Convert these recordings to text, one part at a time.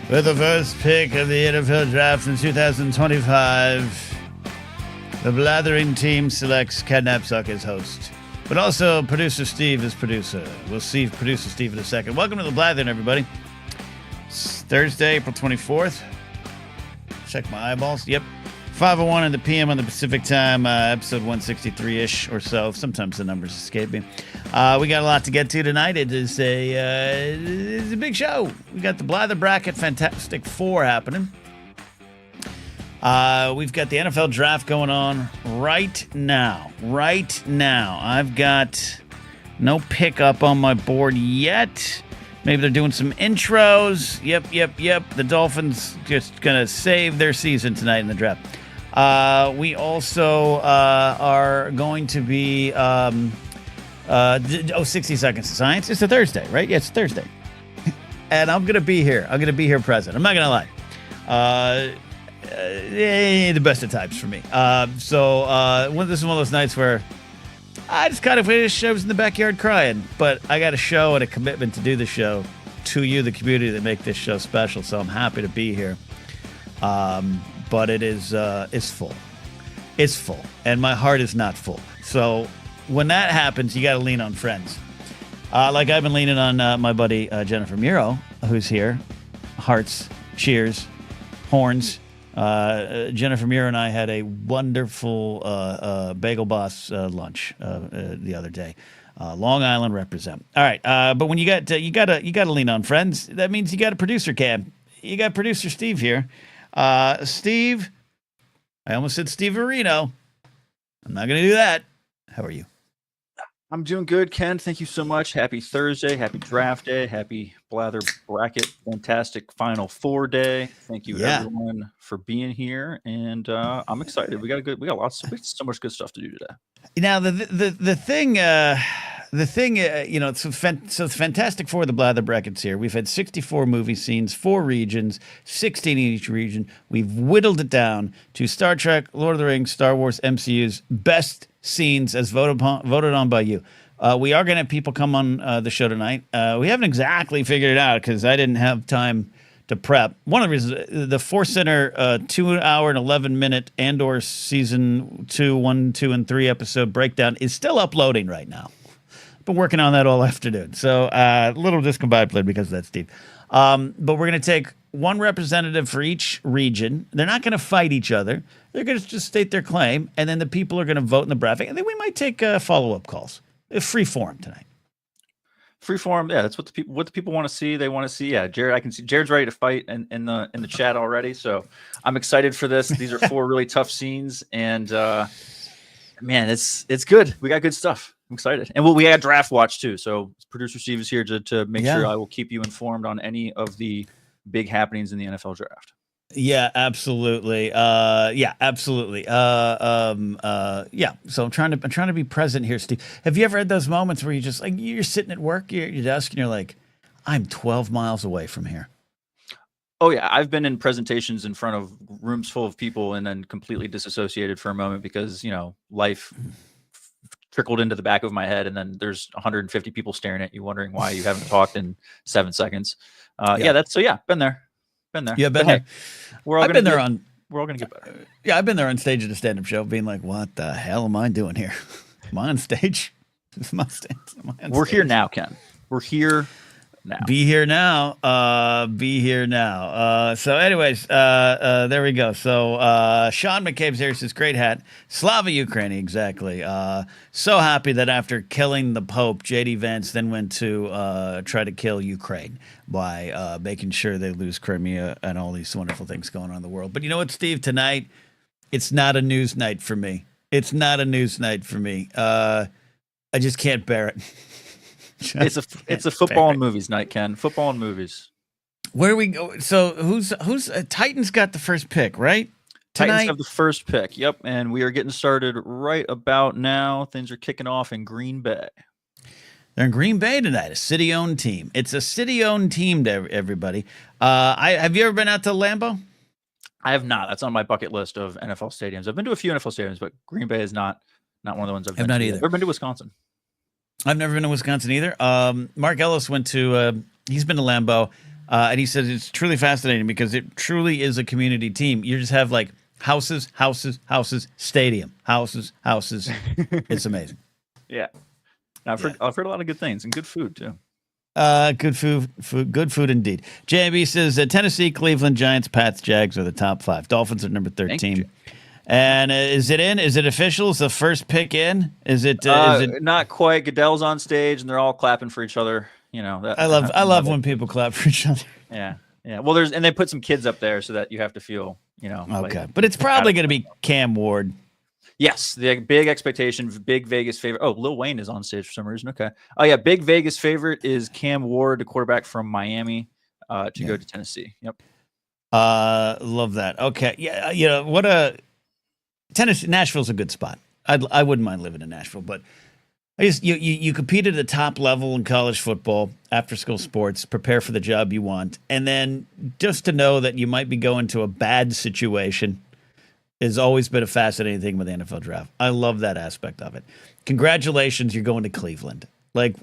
With the first pick of the NFL draft in 2025, the Blathering team selects Ken Napzok as host, but also producer Steve as producer. We'll see producer Steve in a second. Welcome to the Blathering, everybody. It's Thursday, April 24th. Check my eyeballs. Yep. 5:01 in the PM on the Pacific time, episode 163-ish or so. Sometimes the numbers escape me. We got a lot to get to tonight. It's a big show. We got the Blather bracket Fantastic Four happening. We've got the NFL draft going on right now. I've got no pickup on my board yet. Maybe they're doing some intros. Yep. The Dolphins just going to save their season tonight in the draft. We also are going to be 60 Seconds to Science. It's a Thursday, right? Yeah, it's Thursday. And I'm going to be here. I'm going to be here present. I'm not going to lie. The best of times for me. This is one of those nights where I just kind of wish I was in the backyard crying. But I got a show and a commitment to do the show to you, the community that make this show special. So I'm happy to be here. But it's full. It's full. And my heart is not full. So when that happens, you got to lean on friends. Like I've been leaning on my buddy Jennifer Muro, who's here. Hearts, cheers, horns. Jennifer Muro and I had a wonderful Bagel Boss lunch the other day. Long Island represent. All right, but when you gotta lean on friends. That means you got a producer cam. You got producer Steve here. Steve, I almost said Steve Areno. I'm not gonna do that. How are you? I'm doing good, Ken. Thank you so much. Happy Thursday. Happy draft day. Happy Blather bracket. Fantastic Final Four day. Thank you, everyone, for being here. And I'm excited. We got so much good stuff to do today. Now, the thing, so Fantastic Four, the Blather brackets here. We've had 64 movie scenes, 4 regions, 16 in each region. We've whittled it down to Star Trek, Lord of the Rings, Star Wars, MCU's best scenes as voted on by you. We are going to have people come on the show tonight. We haven't exactly figured it out because I didn't have time to prep. One of the reasons, the Force Center 2 hour and 11-minute Andor season 2, 1, 2, and 3 episode breakdown is still uploading right now. Been working on that all afternoon. So a little discombobulated because of that, Steve. But we're going to take one representative for each region. They're not going to fight each other. They're going to just state their claim, and then the people are going to vote in the bracket. And then we might take follow-up calls. Free form tonight. Free form, yeah. That's what the people want to see. They want to see, yeah. Jared, I can see Jared's ready to fight in the chat already. So I'm excited for this. These are 4 really tough scenes, and man, it's good. We got good stuff. I'm excited, and we got draft watch too. So producer Steve is here to make sure I will keep you informed on any of the big happenings in the NFL draft. Yeah, absolutely. Absolutely. So I'm trying to be present here, Steve. Have you ever had those moments where you just like you're sitting at work, you're at your desk, and you're like, I'm 12 miles away from here? Oh yeah, I've been in presentations in front of rooms full of people and then completely disassociated for a moment because life trickled into the back of my head, and then there's 150 people staring at you, wondering why you haven't talked in 7 seconds. Been there. Yeah, been there. We're all gonna get better. Yeah, I've been there on stage at a stand-up show, being like, "What the hell am I doing here? Am I on stage? We're here now, Ken. We're here now. Be here now. So anyways, there we go. So Sean McCabe's here says, great hat. Slava Ukraine, exactly. So happy that after killing the Pope, J.D. Vance then went to try to kill Ukraine by making sure they lose Crimea and all these wonderful things going on in the world. But you know what, Steve? Tonight, it's not a news night for me. I just can't bear it. It's a football and movies night, Ken. Football and movies. Where we go? So who's Titans got the first pick, right? Tonight? Titans have the first pick. Yep, and we are getting started right about now. Things are kicking off in Green Bay. They're in Green Bay tonight, a city-owned team. It's a city-owned team to everybody. Have you ever been out to Lambeau? I have not. That's on my bucket list of NFL stadiums. I've been to a few NFL stadiums, but Green Bay is not one of the ones I've been to. Either. I've never been to Wisconsin. I've never been to Wisconsin either. Mark Ellis went to, he's been to Lambeau. And he says it's truly fascinating because it truly is a community team. You just have like houses, houses, houses, stadium, houses, houses. It's amazing. Yeah. I've heard a lot of good things and good food too. Good good food indeed. JB says Tennessee, Cleveland, Giants, Pats, Jags are the top 5. Dolphins are number 13. And is it in? Is it official? Is the first pick in? Is it? Is it? Not quite. Goodell's on stage and they're all clapping for each other. You know, I love when people clap for each other. Yeah. Well, and they put some kids up there so that you have to feel, Okay, like, but it's probably going to be Cam Ward. Yes, the big expectation, big Vegas favorite. Oh, Lil Wayne is on stage for some reason. Okay. Oh yeah, big Vegas favorite is Cam Ward, the quarterback from Miami, to go to Tennessee. Yep. Love that. Okay, yeah, what a Tennessee. Nashville's a good spot. I wouldn't mind living in Nashville, but you compete at the top level in college football, after school sports, prepare for the job you want, and then just to know that you might be going to a bad situation has always been a fascinating thing with the NFL draft. I love that aspect of it. Congratulations, you're going to Cleveland. Like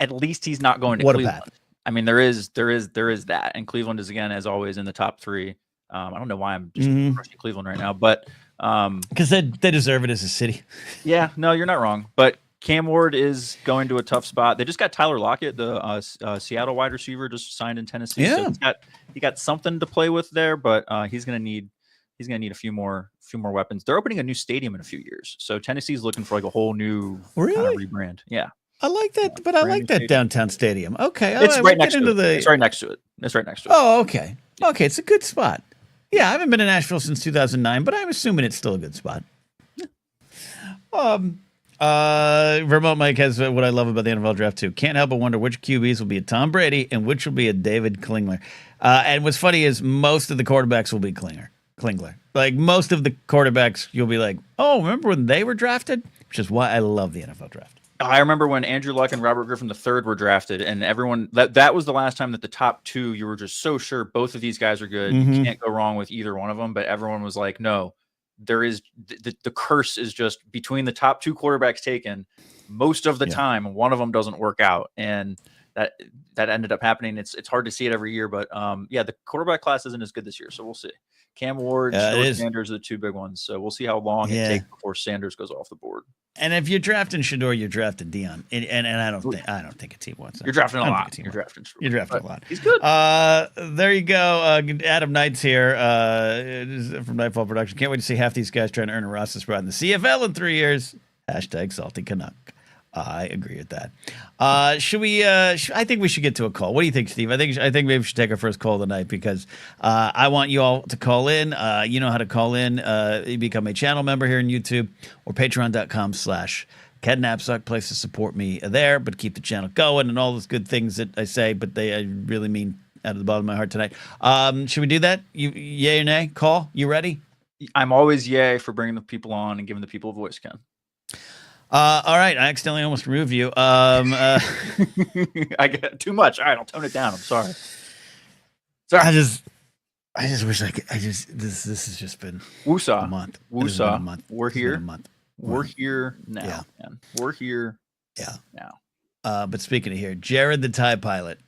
at least he's not going to Cleveland. I mean, there is that, and Cleveland is again, as always, in the top 3. I don't know why I'm just crushing Cleveland right now, but because they deserve it as a city. Yeah, no, you're not wrong. But Cam Ward is going to a tough spot. They just got Tyler Lockett, the Seattle wide receiver, just signed in Tennessee. Yeah, so he got something to play with there, but he's going to need a few more weapons. They're opening a new stadium in a few years, so Tennessee's looking for like a whole new kind of rebrand. Yeah, I like that, but I like that downtown stadium. Okay, it's right next to it. It's right next to it. Oh, okay, it's a good spot. Yeah, I haven't been to Nashville since 2009, but I'm assuming it's still a good spot. Vermont Mike has what I love about the NFL draft too. Can't help but wonder which QBs will be a Tom Brady and which will be a David Klingler. And what's funny is most of the quarterbacks will be Klingler. Like most of the quarterbacks, you'll be like, oh, remember when they were drafted? Which is why I love the NFL draft. I remember when Andrew Luck and Robert Griffin III were drafted, and everyone that was the last time that the top 2, you were just so sure both of these guys are good. You can't go wrong with either one of them. But everyone was like, no, there is the curse is just between the top 2 quarterbacks taken. Most of the time, one of them doesn't work out, and that ended up happening. It's hard to see it every year, but the quarterback class isn't as good this year, so we'll see. Cam Ward, Sanders are the 2 big ones, so we'll see how long it takes before Sanders goes off the board. And if you're drafting Shador, you're drafting Dion, and I don't think a team wants that. You're drafting a lot. You're drafting a lot. He's good. There you go. Adam Knight's here from Nightfall Production. Can't wait to see half these guys trying to earn a roster spot in the CFL in 3 years. # Salty Canuck. I agree with that. Should we? I think we should get to a call. What do you think, Steve? I think maybe we should take our first call tonight because I want you all to call in. You know how to call in. You become a channel member here on YouTube or patreon.com/Ken place to support me there, but keep the channel going and all those good things that I say, but I really mean out of the bottom of my heart tonight. Should we do that? Yay or nay? Call. You ready? I'm always yay for bringing the people on and giving the people a voice, Ken. All right, I accidentally almost removed you. I get too much. All right, I'll tone it down. I'm sorry. I just wish I could. This has just been Woosah. A month. Woosah. A month. We're here. A month. We're here now. Yeah. Man. We're here. Yeah. Now. But speaking of here, Jared the TIE Pilot.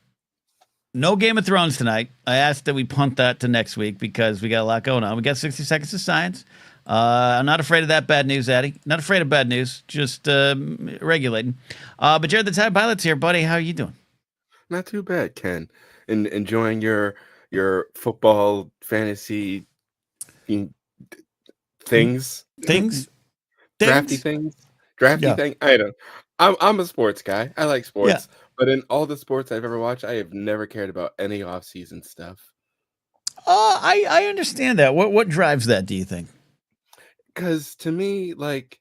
No Game of Thrones tonight. I asked that we punt that to next week because we got a lot going on. We got 60 Seconds of Science. I'm not afraid of that bad news, Addy. Not afraid of bad news. Just regulating. But Jared the TIE Pilot's here, buddy. How are you doing? Not too bad, Ken. Enjoying your football fantasy things. Drafty thing. I'm a sports guy. I like sports. Yeah. But in all the sports I've ever watched, I have never cared about any off-season stuff. I understand that. What drives that, do you think? Because to me, like,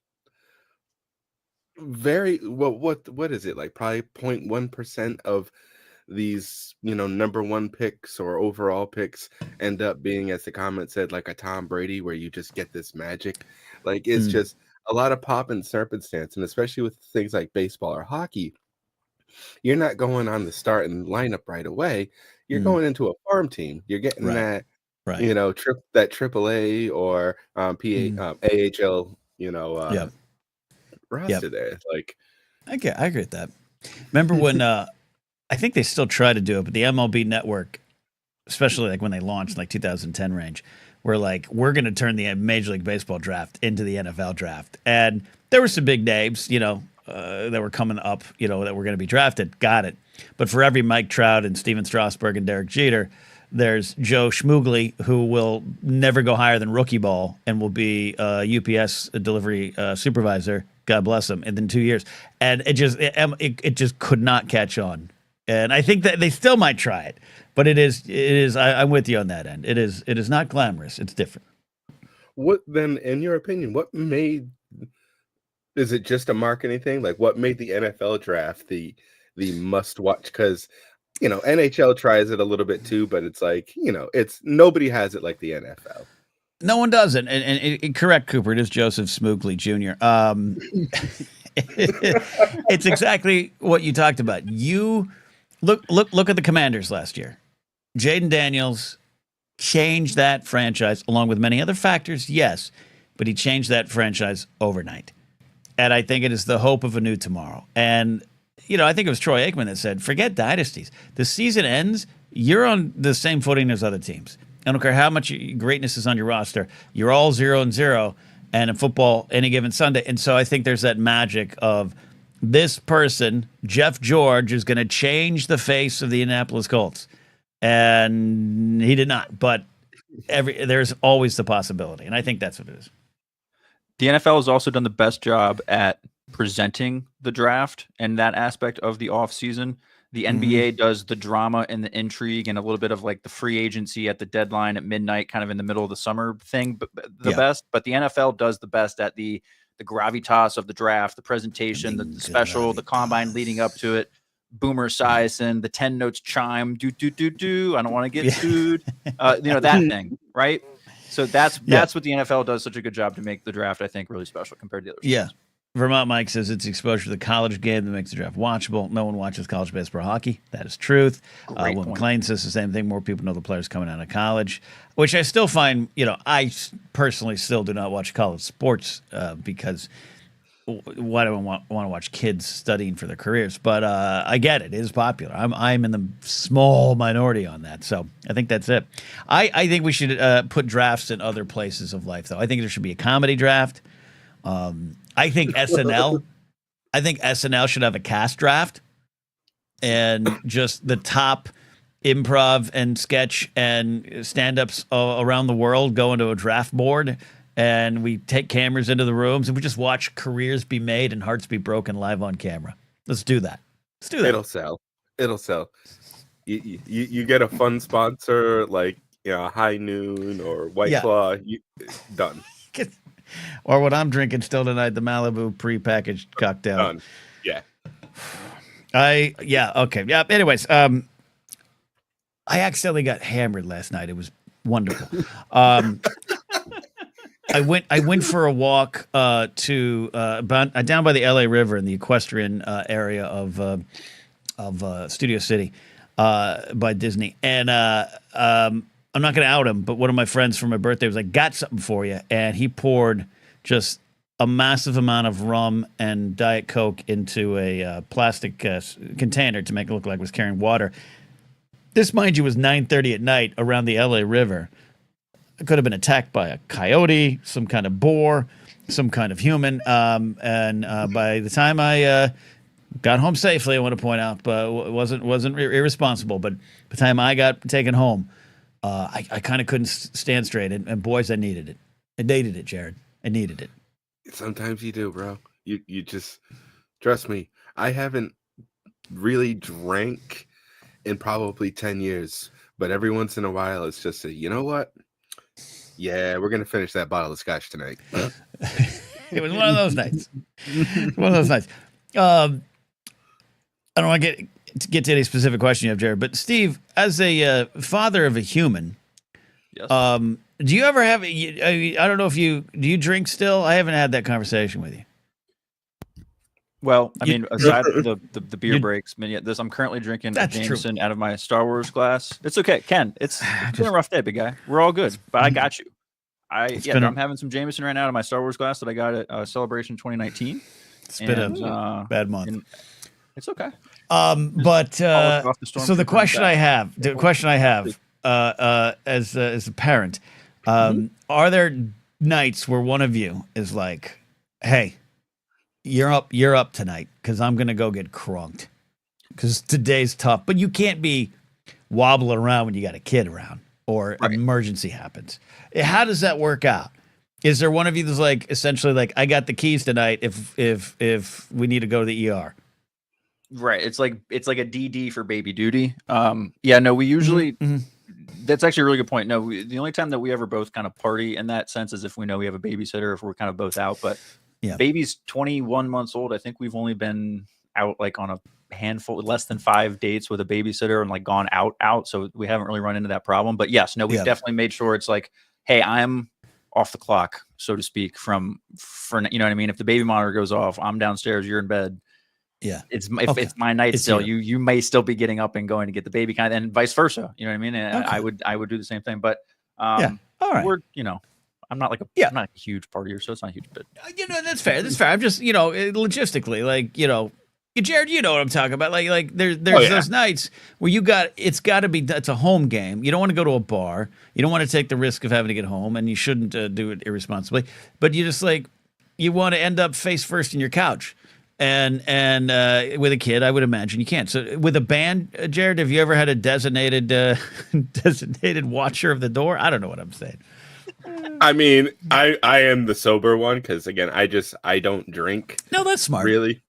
what is it? Like probably 0.1% of these, number 1 picks or overall picks end up being, as the comment said, like a Tom Brady, where you just get this magic. Like, it's just a lot of pop and circumstance, and especially with things like baseball or hockey, you're not going on the starting lineup right away. You're going into a farm team. You're getting that, that AAA or AHL, roster there. Like, I agree with that. Remember when I think they still try to do it, but the MLB Network, especially like when they launched, like 2010 range, were like, we're going to turn the Major League Baseball draft into the NFL draft, and there were some big names, that were coming up, that were going to be drafted. Got it. But for every Mike Trout and Steven Strasburg and Derek Jeter, there's Joe Schmoogly, who will never go higher than rookie ball and will be a UPS delivery supervisor. God bless him. And then 2 years, and it just could not catch on. And I think that they still might try it, but it is. I'm with you on that end. It is not glamorous. It's different. What then, in your opinion, what made? Is it just a marketing thing? Like, what made the NFL draft the must watch? Because NHL tries it a little bit too, but it's like it's nobody has it like the NFL. No one does it. And correct, Cooper. It is Joseph Smoogley Jr. It's exactly what you talked about. You look at the Commanders last year. Jaden Daniels changed that franchise, along with many other factors, yes, but he changed that franchise overnight. And I think it is the hope of a new tomorrow. And, I think it was Troy Aikman that said, forget dynasties. The season ends, you're on the same footing as other teams. I don't care how much greatness is on your roster. You're all 0-0, and in football, any given Sunday. And so I think there's that magic of this person, Jeff George, is going to change the face of the Indianapolis Colts. And he did not. But there's always the possibility. And I think that's what it is. The NFL has also done the best job at presenting the draft and that aspect of the offseason. The NBA does the drama and the intrigue and a little bit of like the free agency at the deadline at midnight, kind of in the middle of the summer thing, but best. But the NFL does the best at the gravitas of the draft, the presentation, the special, the combine leading up to it. Boomer Esiason, the 10 notes chime, do. I don't want to get sued. That thing, right? So that's what the NFL does such a good job to make the draft, I think, really special compared to the others. Yeah. Vermont Mike says it's exposure to the college game that makes the draft watchable. No one watches college baseball or hockey. That is truth. Will McClain says the same thing. More people know the players coming out of college, which I still find, I personally still do not watch college sports because why do I want to watch kids studying for their careers? But I get it. It is popular. I'm in the small minority on that. So I think that's it. I think we should put drafts in other places of life, though. I think there should be a comedy draft. I think SNL should have a cast draft and just the top improv and sketch and stand-ups around the world go into a draft board, and we take cameras into the rooms and we just watch careers be made and hearts be broken live on camera. Let's do that. It'll sell. You get a fun sponsor like High Noon or White Claw. Done. Or what I'm drinking still tonight, the Malibu prepackaged cocktail. Done. Yeah. Okay. Yeah. Anyways, I accidentally got hammered last night. It was wonderful. I went for a walk to down by the LA River in the equestrian area of Studio City by Disney, and I'm not going to out him, but one of my friends for my birthday was like, got something for you. And he poured just a massive amount of rum and Diet Coke into a plastic container to make it look like it was carrying water. This, mind you, was 9:30 at night around the LA River. I could have been attacked by a coyote, some kind of boar, some kind of human. And by the time I got home safely, I want to point out, but wasn't irresponsible. But by the time I got taken home, I kind of couldn't stand straight, and boys, I needed it. I needed it, Jared. I needed it. Sometimes you do, bro. You just trust me. I haven't really drank in probably 10 years, but every once in a while, it's just you know what? Yeah, we're gonna finish that bottle of scotch tonight. It was one of those nights. I don't want to get to any specific question you have, Jared, but Steve, as a father of a human, yes. Do you ever have? I don't know if do you drink still? I haven't had that conversation with you. Well, I mean, aside from the beer breaks, I'm currently drinking a Jameson out of my Star Wars glass. It's okay, Ken. It's been a rough day, big guy. We're all good, but I got you. I'm having some Jameson right now out of my Star Wars glass that I got at Celebration 2019. It's been a bad month. It's okay. But Off the so the stormtrooper question I back. have, as a parent, Mhm. are there nights where one of you is like, "Hey, you're up tonight because I'm gonna go get crunked because today's tough," but you can't be wobbling around when you got a kid around or Right. emergency happens. How does that work out? Is there one of you that's like essentially like, I got the keys tonight if we need to go to the ER? Right. It's like a DD for baby duty. Yeah, no, we usually Mhm. that's actually a really good point. No, the only time that we ever both kind of party in that sense is if we know we have a babysitter, if we're kind of both out. But Yeah. baby's 21 months old. I think we've only been out like on a handful, less than 5 dates with a babysitter and like gone out. So we haven't really run into that problem. But yes, no, we've Yeah. definitely made sure it's like, hey, I'm off the clock, so to speak, for you know what I mean? If the baby monitor goes off, I'm downstairs, you're in bed. Yeah. If Okay. it's my night It's still, you. you may still be getting up and going to get the baby and vice versa. You know what I mean? And Okay. I would do the same thing. But Yeah. All right. we're I'm not like Yeah. I'm not a huge partier, so it's not a huge bit. That's fair. That's fair. I'm just, logistically, like, Jared, you know what I'm talking about. Like there's yeah. those nights where it's got to be, it's a home game. You don't want to go to a bar. You don't want to take the risk of having to get home, and you shouldn't do it irresponsibly. But you just like, you want to end up face first in your couch. And with a kid, I would imagine you can't. So with a band, Jared, have you ever had a designated watcher of the door? I don't know what I'm saying. I mean, I am the sober one because again, I don't drink. No, that's smart. Really.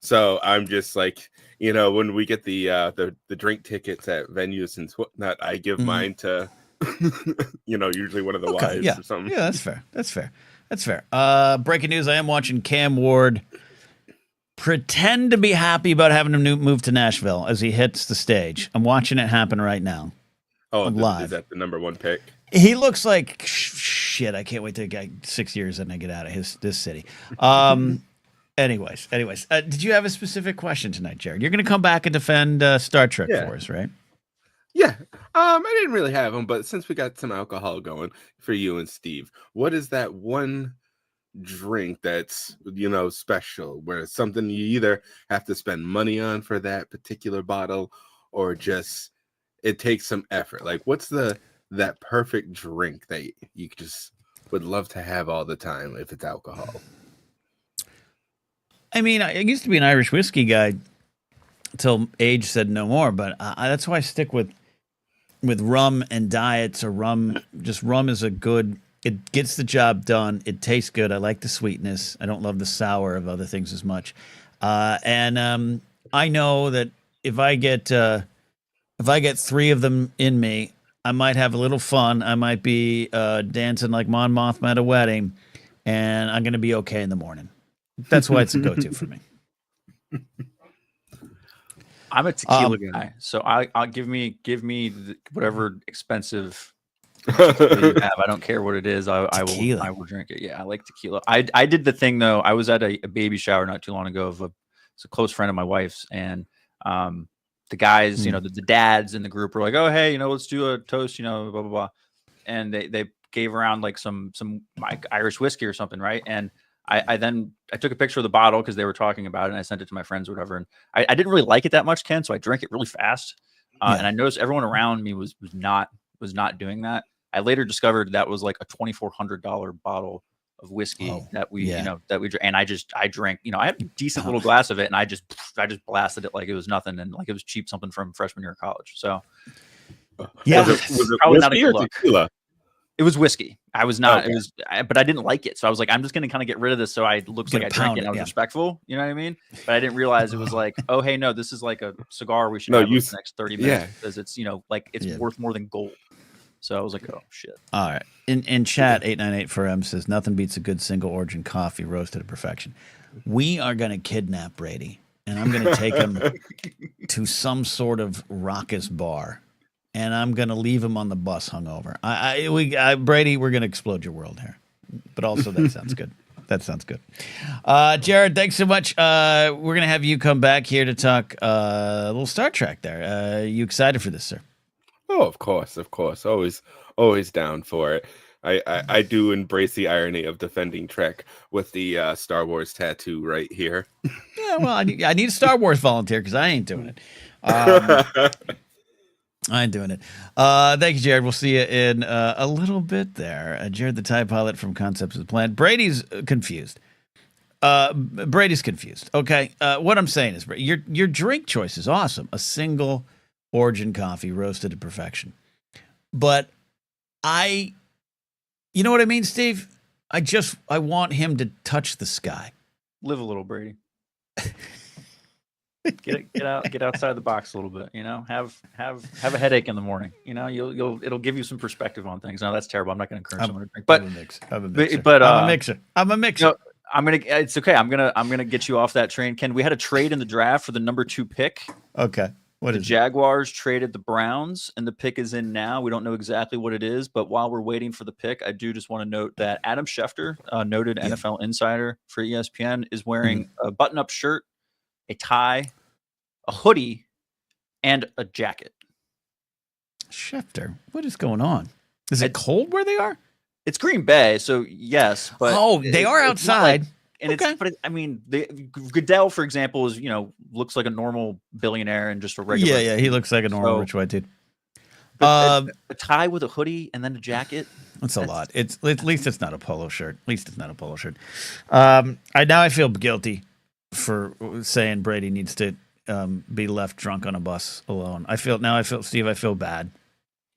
So I'm just like, when we get the drink tickets at venues and whatnot, I give mine to usually one of the wives or something. Yeah, that's fair. That's fair. Breaking news: I am watching Cam Ward pretend to be happy about having to move to Nashville as he hits the stage. I'm watching it happen right now. Oh, live. Is that the number one pick? He looks like shit. I can't wait to get 6 years and I get out of this city. Anyways, did you have a specific question tonight, Jared? You're going to come back and defend Star Trek for us, right? Yeah. I didn't really have them, but since we got some alcohol going for you and Steve, what is that one drink that's special, where it's something you either have to spend money on for that particular bottle or just it takes some effort? Like, what's that perfect drink that you just would love to have all the time if it's alcohol? I mean, I used to be an Irish whiskey guy until age said no more, but that's why I stick with rum and diets, or rum. Just rum is it gets the job done. It tastes good. I like the sweetness. I don't love the sour of other things as much. And I know that if I get 3 of them in me, I might have a little fun. I might be dancing like Mon Mothma at a wedding, and I'm going to be okay in the morning. That's why it's a go-to for me. I'm a tequila guy, so I'll give me whatever expensive tequila you have. I don't care what it is. I will drink it. Yeah, I like tequila. I did the thing though. I was at a baby shower not too long ago of it's a close friend of my wife's, and the guys, the dads in the group were like, "Oh, hey, let's do a toast, blah blah blah," and they gave around like some like Irish whiskey or something, right? And I took a picture of the bottle because they were talking about it, and I sent it to my friends or whatever. And I didn't really like it that much, Ken, so I drank it really fast. And I noticed everyone around me was not doing that. I later discovered that was like a $2,400 bottle of whiskey that we drank. And I drank, I had a decent little glass of it, and I just blasted it like it was nothing, and like it was cheap, something from freshman year of college. So yeah, was it probably not a good look. Tequila? It was whiskey. I was not. Okay. But I didn't like it, so I was like, I'm just gonna kind of get rid of this, so I looks like I drank it. And I was respectful. You know what I mean? But I didn't realize it was like, oh hey, no, this is like a cigar we should have for the next 30 minutes because it's like it's worth more than gold. So I was like, oh shit. All right. In chat, 898-4M says nothing beats a good single origin coffee roasted to perfection. We are gonna kidnap Brady, and I'm gonna take him to some sort of raucous bar. And I'm going to leave him on the bus hungover. Brady, we're going to explode your world here. But also, that sounds good. That sounds good. Jared, thanks so much. We're going to have you come back here to talk a little Star Trek there. You excited for this, sir? Oh, of course. Always down for it. I do embrace the irony of defending Trek with the Star Wars tattoo right here. Yeah, well, I need a Star Wars volunteer because I ain't doing it. I ain't doing it. Thank you, Jared. We'll see you in a little bit there. Jared, the TIE pilot from Concepts of the Planet. Brady's confused. Brady's confused. Okay. What I'm saying is, your drink choice is awesome. A single origin coffee roasted to perfection. But you know what I mean, Steve? I want him to touch the sky. Live a little, Brady. Get outside the box a little bit. You know, have a headache in the morning. You know, it'll give you some perspective on things. Now that's terrible. I'm not going to encourage someone to drink, but I'm a mixer. I'm a mixer. You know, it's okay. I'm gonna get you off that train, Ken. We had a trade in the draft for the number 2 pick. Okay. The Jaguars traded the Browns, and the pick is in now. We don't know exactly what it is, but while we're waiting for the pick, I do just want to note that Adam Schefter, noted NFL insider for ESPN, is wearing a button-up shirt, a tie, a hoodie, and a jacket. Schefter, what is going on? Is it cold where they are? It's Green Bay, so yes, but they are outside. And I mean, Goodell, for example, is, looks like a normal billionaire and just a regular. Yeah, he looks like a normal rich white dude. A tie with a hoodie and then a jacket. That's a lot. At least it's not a polo shirt. I feel guilty for saying Brady needs to be left drunk on a bus alone. Steve, I feel bad.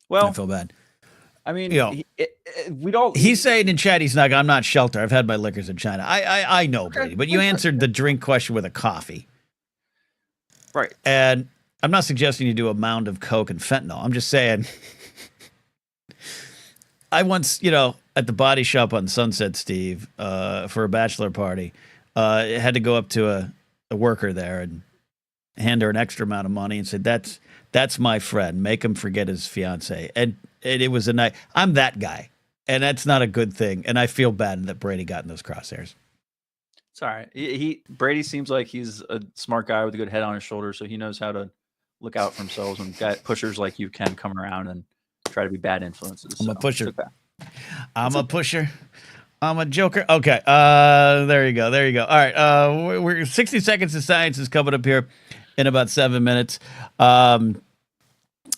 Well, I feel bad. I mean, He's saying in chat, I'm not shelter. I've had my liquors in China. I know, Brady, but you answered the drink question with a coffee, right? And I'm not suggesting you do a mound of Coke and fentanyl. I'm just saying. I once, at the body shop on Sunset, Steve, for a bachelor party, had to go up to a worker there and hand her an extra amount of money and said, "That's my friend. Make him forget his fiance." And it was a night. I'm that guy, and that's not a good thing. And I feel bad that Brady got in those crosshairs. It's all right. Brady seems like he's a smart guy with a good head on his shoulder, so he knows how to look out for himself when pushers like you can come around and try to be bad influences. I'm a pusher. Okay. I'm a pusher. I'm a joker. Okay. There you go. All right. We're 60 seconds of science is coming up here in about 7 minutes. I'm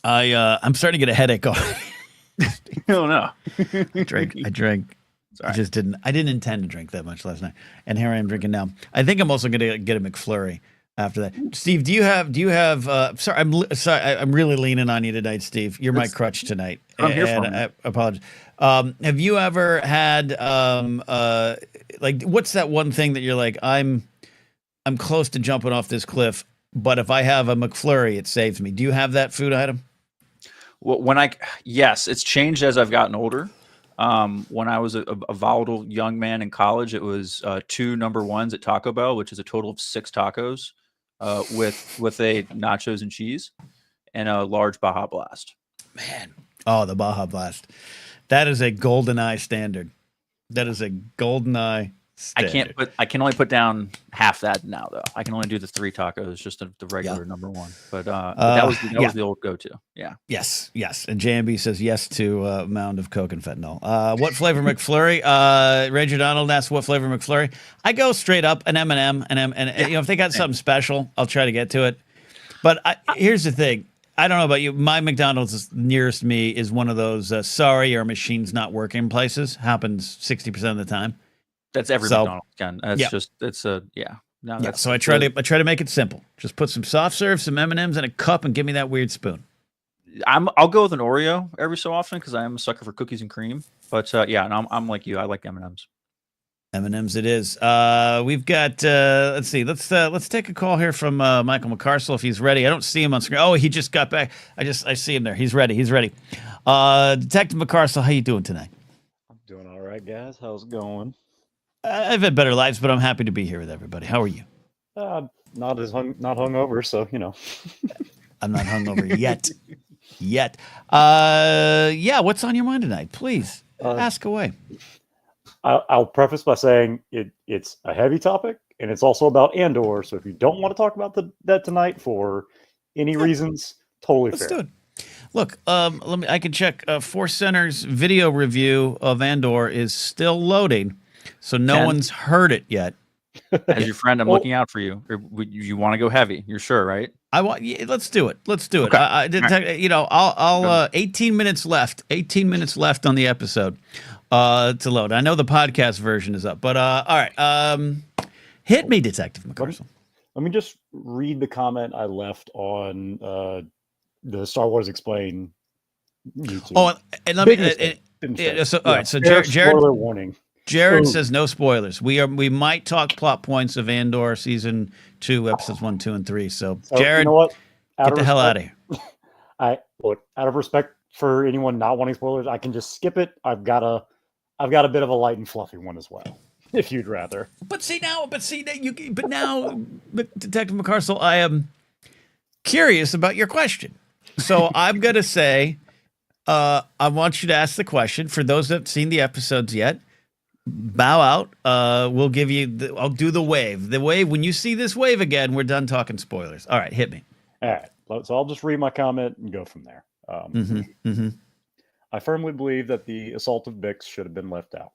starting to get a headache already. Oh no. I drank. Sorry. I didn't intend to drink that much last night, and here I am drinking now. I think I'm also going to get a McFlurry after that. Steve, do you have? Sorry, I'm really leaning on you tonight, Steve. You're my crutch tonight. I'm here for I apologize. Have you ever had what's that one thing that you're like, I'm close to jumping off this cliff, but if I have a McFlurry, it saves me. Do you have that food item? Well, yes, it's changed as I've gotten older. When I was a volatile young man in college, it was 2 number 1s at Taco Bell, which is a total of 6 tacos with a nachos and cheese and a large Baja Blast. Man, the Baja Blast. That is a GoldenEye standard. Standard. I can only put down half that now, though. I can only do the 3 tacos, just the regular number 1. But that was the old go-to. Yeah. Yes. And JMB says yes to mound of Coke and fentanyl. What flavor McFlurry? Ranger Donald asks what flavor McFlurry. I go straight up an M&M, and if they got something special, I'll try to get to it. But here's the thing. I don't know about you. My McDonald's nearest me is one of those sorry, our machine's not working places. Happens 60% of the time. That's every McDonald's, Ken. So I try to make it simple. Just put some soft serve, some M&Ms in a cup, and give me that weird spoon. I'll go with an Oreo every so often because I am a sucker for cookies and cream. But I'm like you. I like M&Ms. M&Ms it is. We've got let's see. Let's take a call here from Michael McCarcel if he's ready. I don't see him on screen. Oh, he just got back. I see him there. He's ready. Detective McCarcel, how you doing tonight? I'm doing all right, guys. How's it going? I've had better lives, but I'm happy to be here with everybody. How are you? Not hungover, so I'm not hungover yet. What's on your mind tonight? Please ask away. I'll preface by saying it's a heavy topic, and it's also about Andor. So if you don't want to talk about that tonight for any reasons, totally fair. Look, I can check. Force Center's video review of Andor is still loading, so no Ken? one's heard it yet. As your friend, I'm Well- looking out for you. Or you want to go heavy? You're sure, right? Yeah, let's do it. Let's do it. Okay. You know, I'll 18 minutes left. 18 minutes left on the episode to load. I know the podcast version is up, but all right. Hit me, Detective McCarcel. Let me just read the comment I left on the Star Wars Explain YouTube. Oh, and let Big me. mistake. Didn't say. All right. So Fair Jared spoiler warning. Jared Ooh. says no spoilers. We might talk plot points of Andor season 2, episodes 1, 2, and 3. So Jared, you know what? get the hell out of here. Out of respect for anyone not wanting spoilers, I can just skip it. I've got a bit of a light and fluffy one as well, if you'd rather. But now, Detective McCarcel, I am curious about your question. So I'm gonna say, I want you to ask the question for those that have seen the episodes yet. Bow out. We'll give you. I'll do the wave. The wave. When you see this wave again, we're done talking spoilers. All right, hit me. All right, so I'll just read my comment and go from there. I firmly believe that the assault of Bix should have been left out.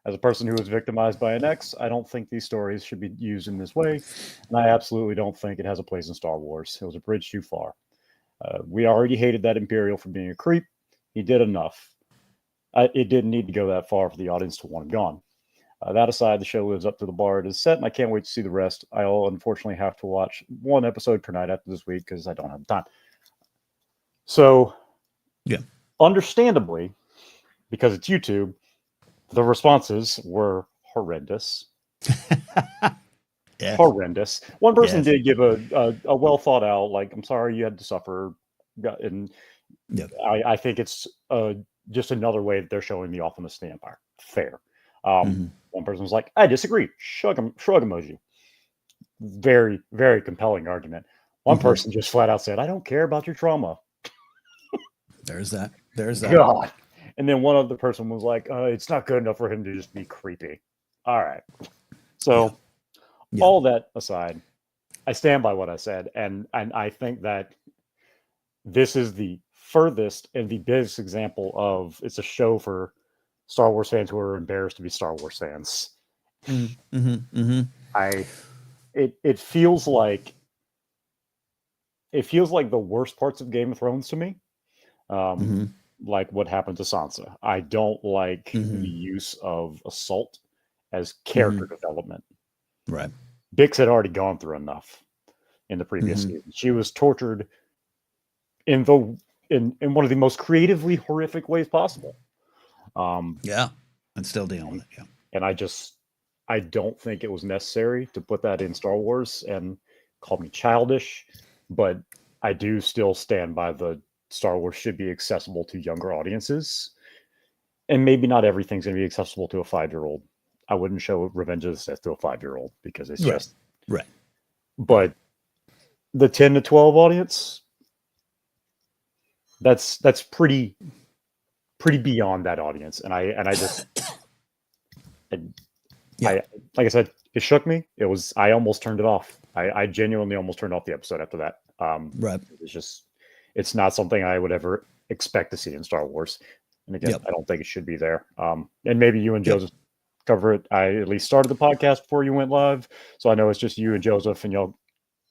As a person who was victimized by an ex, I don't think these stories should be used in this way, and I absolutely don't think it has a place in Star Wars. It was a bridge too far. We already hated that Imperial for being a creep. He did enough. It didn't need to go that far for the audience to want him gone. That aside, the show lives up to the bar it is set, and I can't wait to see the rest. I'll unfortunately have to watch one episode per night after this week because I don't have time. So, yeah, understandably, because it's YouTube, the responses were horrendous. Yes. Horrendous. One person Yes. did give a well thought out, like, I'm sorry you had to suffer. And Yep. I think it's just another way that they're showing the awfulness of the Empire. Fair. One person was like, I disagree. Shrug emoji. Very, very compelling argument. One person just flat out said, I don't care about your trauma. There's that. God. And then one other person was like, it's not good enough for him to just be creepy. All right. So Yeah. all that aside, I stand by what I said. And I think that this is the furthest and the biggest example of it's a show for Star Wars fans who are embarrassed to be Star Wars fans. It feels like the worst parts of Game of Thrones to me. Like what happened to Sansa. I don't like the use of assault as character development. Right. Bix had already gone through enough in the previous season. She was tortured in one of the most creatively horrific ways possible. Yeah. And still dealing with it. Yeah. And I don't think it was necessary to put that in Star Wars, and call me childish, but I do still stand by the Star Wars should be accessible to younger audiences. And maybe not everything's going to be accessible to a 5-year-old. I wouldn't show Revenge of the Sith to a 5-year-old because it's just right. But the 10 to 12 audience, that's pretty beyond that audience. And I like I said, it shook me. I almost turned it off. I genuinely almost turned off the episode after that. Right. It's not something I would ever expect to see in Star Wars. And again, I don't think it should be there. And maybe you and Joseph cover it. I at least started the podcast before you went live. So I know it's just you and Joseph, and y'all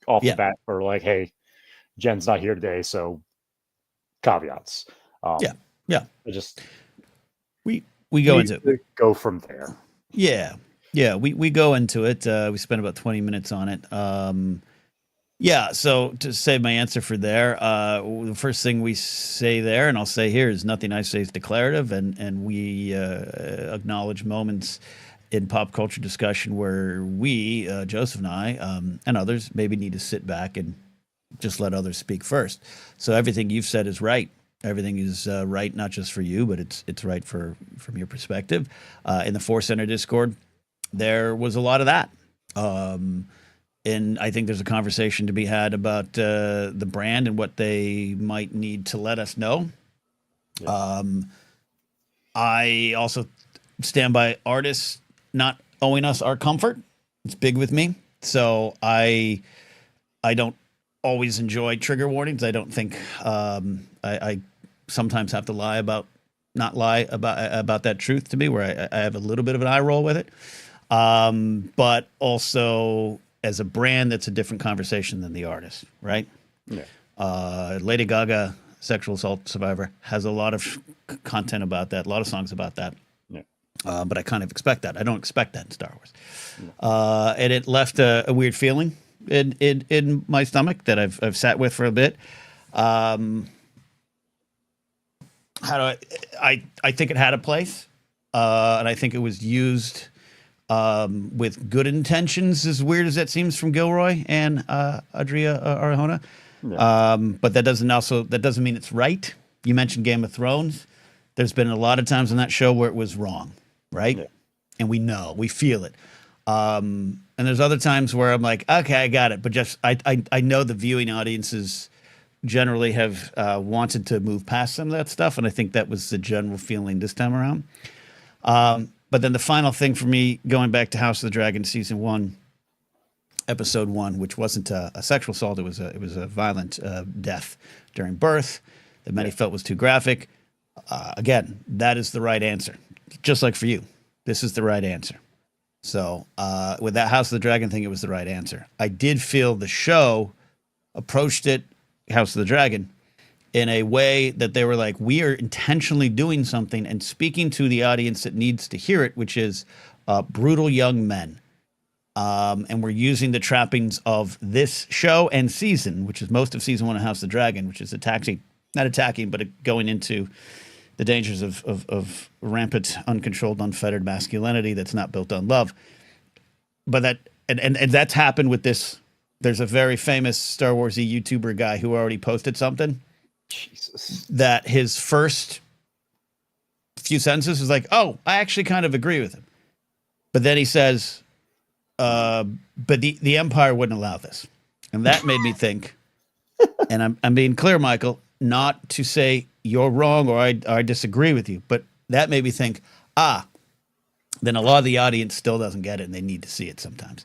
off the bat are like, hey, Jen's not here today. So caveats. We go into it. Go from there. Yeah. Yeah. We go into it. We spent about 20 minutes on it. So to save my answer for there, the first thing we say there, and I'll say here, is nothing I say is declarative, and we acknowledge moments in pop culture discussion where we, Joseph and I, and others, maybe need to sit back and just let others speak first. So everything you've said is right. Everything is right, not just for you, but it's right from your perspective. In the Force Center Discord, there was a lot of that. And I think there's a conversation to be had about the brand and what they might need to let us know. Yeah. I also stand by artists not owing us our comfort. It's big with me. So I don't always enjoy trigger warnings. I don't think I sometimes have to not lie about that truth to me, where I have a little bit of an eye roll with it. But also as a brand, that's a different conversation than the artist, right? Yeah. Lady Gaga, sexual assault survivor, has a lot of content about that, a lot of songs about that. Yeah. But I kind of expect that. I don't expect that in Star Wars. And it left a weird feeling in my stomach that I've sat with for a bit. How do I think it had a place, and I think it was used with good intentions, as weird as that seems from Gilroy and Adria Arjona. Yeah. But that doesn't mean it's right. You mentioned Game of Thrones. There's been a lot of times on that show where it was wrong, right? Yeah. And we feel it. And there's other times where I'm like, okay, I got it. But just I know the viewing audiences generally have wanted to move past some of that stuff, and I think that was the general feeling this time around. But then the final thing for me, going back to House of the Dragon season 1, episode 1, which wasn't a sexual assault, it was a violent death during birth that many felt was too graphic. Again, that is the right answer. Just like for you, this is the right answer. So with that House of the Dragon thing, it was the right answer. I did feel the show approached it, House of the Dragon, in a way that they were like, we are intentionally doing something and speaking to the audience that needs to hear it, which is brutal young men. And we're using the trappings of this show and season, which is most of season 1 of House of the Dragon, which is not attacking, but going into the dangers of rampant, uncontrolled, unfettered masculinity that's not built on love. But and that's happened with this. There's a very famous Star Wars-y YouTuber guy who already posted something. Jesus. That his first few sentences was like, oh, I actually kind of agree with him. But then he says, but the Empire wouldn't allow this. And that made me think, and I'm being clear, Michael, not to say you're wrong or I disagree with you, but that made me think, then a lot of the audience still doesn't get it and they need to see it sometimes.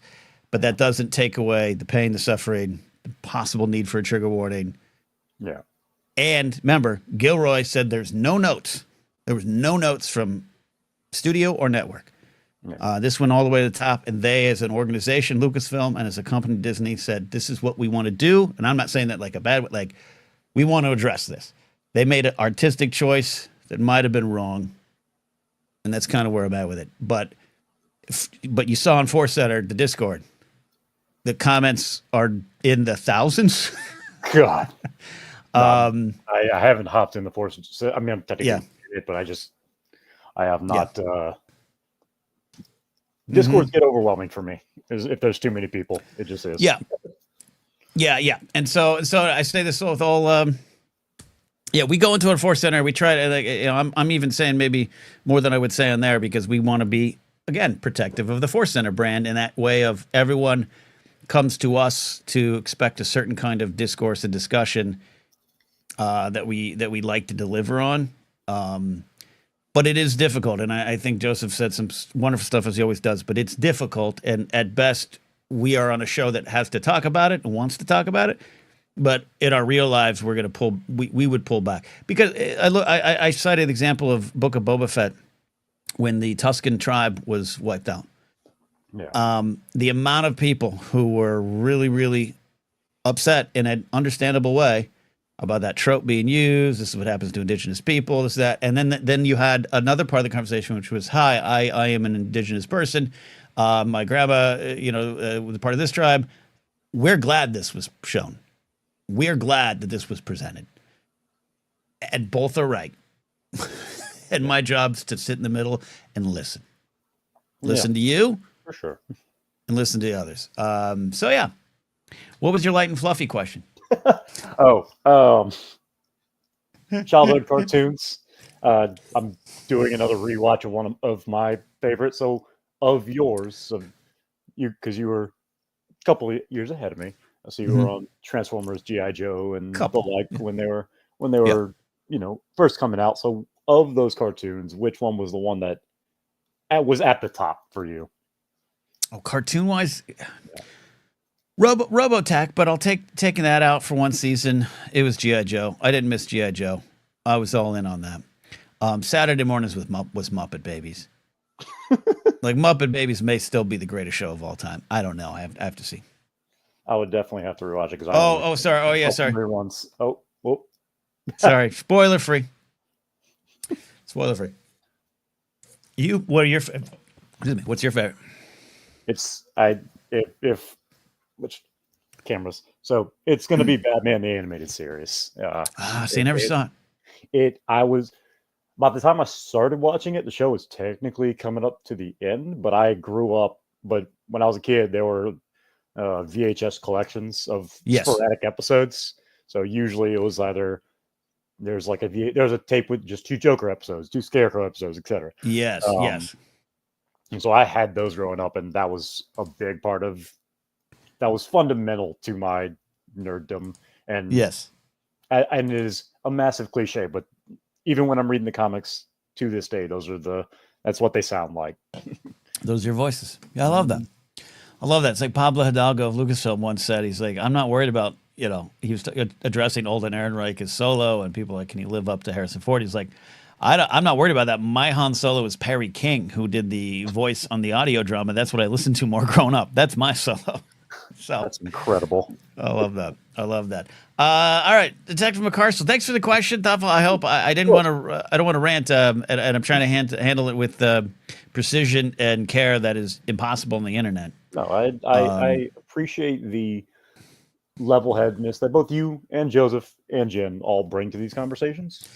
But that doesn't take away the pain, the suffering, the possible need for a trigger warning. Yeah. And remember, Gilroy said there's no notes. There was no notes from studio or network. Yeah. This went all the way to the top, and they, as an organization, Lucasfilm, and as a company, Disney, said, this is what we want to do. And I'm not saying that like a bad way, like, we want to address this. They made an artistic choice that might have been wrong, and that's kind of where I'm at with it. But you saw on Force Center, the Discord, the comments are in the thousands. God. I haven't hopped in the Force. I mean, I'm technically it, but I have not. Discords get overwhelming for me if there's too many people. It just is. Yeah. And so I say this with all. We go into a Force Center. We try to I'm even saying maybe more than I would say on there because we want to be again protective of the Force Center brand in that way of everyone comes to us to expect a certain kind of discourse and discussion that we like to deliver on. But it is difficult, and I think Joseph said some wonderful stuff as he always does. But it's difficult, and at best, we are on a show that has to talk about it and wants to talk about it. But in our real lives, we're going to pull. We would pull back because I cited the example of Book of Boba Fett when the Tusken tribe was wiped out. Yeah. The amount of people who were really, really upset in an understandable way about that trope being used. This is what happens to indigenous people, this, that. And then you had another part of the conversation, which was, hi, I am an indigenous person. My grandma, was part of this tribe. We're glad this was shown. We're glad that this was presented. And both are right. And my job's to sit in the middle and listen. Listen to you. For sure. And listen to the others. What was your light and fluffy question? Childhood cartoons. I'm doing another rewatch of one of my favorites. So, of yours, because you were a couple of years ahead of me. So you were on Transformers, G.I. Joe, and the like when they were first coming out. So, of those cartoons, which one was the one that was at the top for you? Oh, cartoon wise. Robotech, but I'll taking that out for one season. It was GI Joe. I didn't miss GI Joe. I was all in on that. Saturday mornings was Muppet Babies. Like Muppet Babies may still be the greatest show of all time. I don't know. I have to see. I would definitely have to rewatch it because Sorry. Oh yeah, sorry. Once. Oh, whoop. Sorry. Spoiler free. Spoiler free. What are your? Excuse me. What's your favorite? It's if which cameras. So it's going to be Batman the Animated Series. See, I never saw it. I was by the time I started watching it, the show was technically coming up to the end. But I grew up. But when I was a kid, there were VHS collections of sporadic episodes. So usually it was either there's a tape with just 2 Joker episodes, 2 Scarecrow episodes, etc. Yes. And so I had those growing up, and that was a big part of that was fundamental to my nerddom. And and it is a massive cliche, but even when I'm reading the comics to this day, that's what they sound like. Those are your voices. Yeah, I love that. I love that. It's like Pablo Hidalgo of Lucasfilm once said, he's like, I'm not worried about, he was addressing Alden Ehrenreich as Solo, and people are like, can he live up to Harrison Ford? He's like, I'm not worried about that. My Han Solo is Perry King, who did the voice on the audio drama. That's what I listened to more growing up. That's my Solo. So that's incredible. I love that. All right, Detective McCarcel, thanks for the question, Thoughtful. I hope I don't want to rant, and I'm trying to handle it with precision and care that is impossible on the internet. No, I appreciate the level-headedness that both you and Joseph and Jen all bring to these conversations.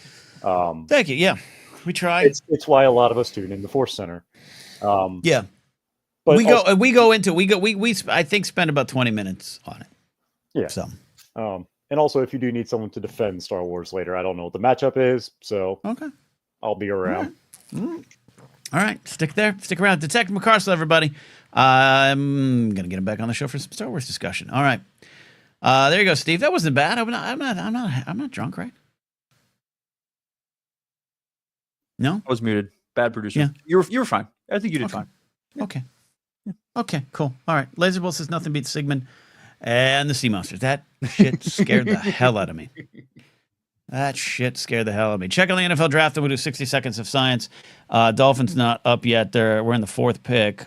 Thank you. Yeah, we try. It's why a lot of us tune in the Force Center. Yeah, but we I think spend about 20 minutes on it. Yeah. So, and also if you do need someone to defend Star Wars later, I don't know what the matchup is, so okay, I'll be around. All right, stick around. Detective McCarcel, everybody. I'm gonna get him back on the show for some Star Wars discussion. All right, there you go, Steve. That wasn't bad. I'm not drunk, right? No, I was muted. Bad producer. Yeah, you were fine. I think you did fine. Yeah. Okay. Yeah. Okay. Cool. All right. Laserbolt says nothing beats Sigmund and the Sea Monsters. That shit scared the hell out of me. Check on the NFL draft, and we'll do 60 seconds of science. Dolphins not up yet. We're in the 4th pick.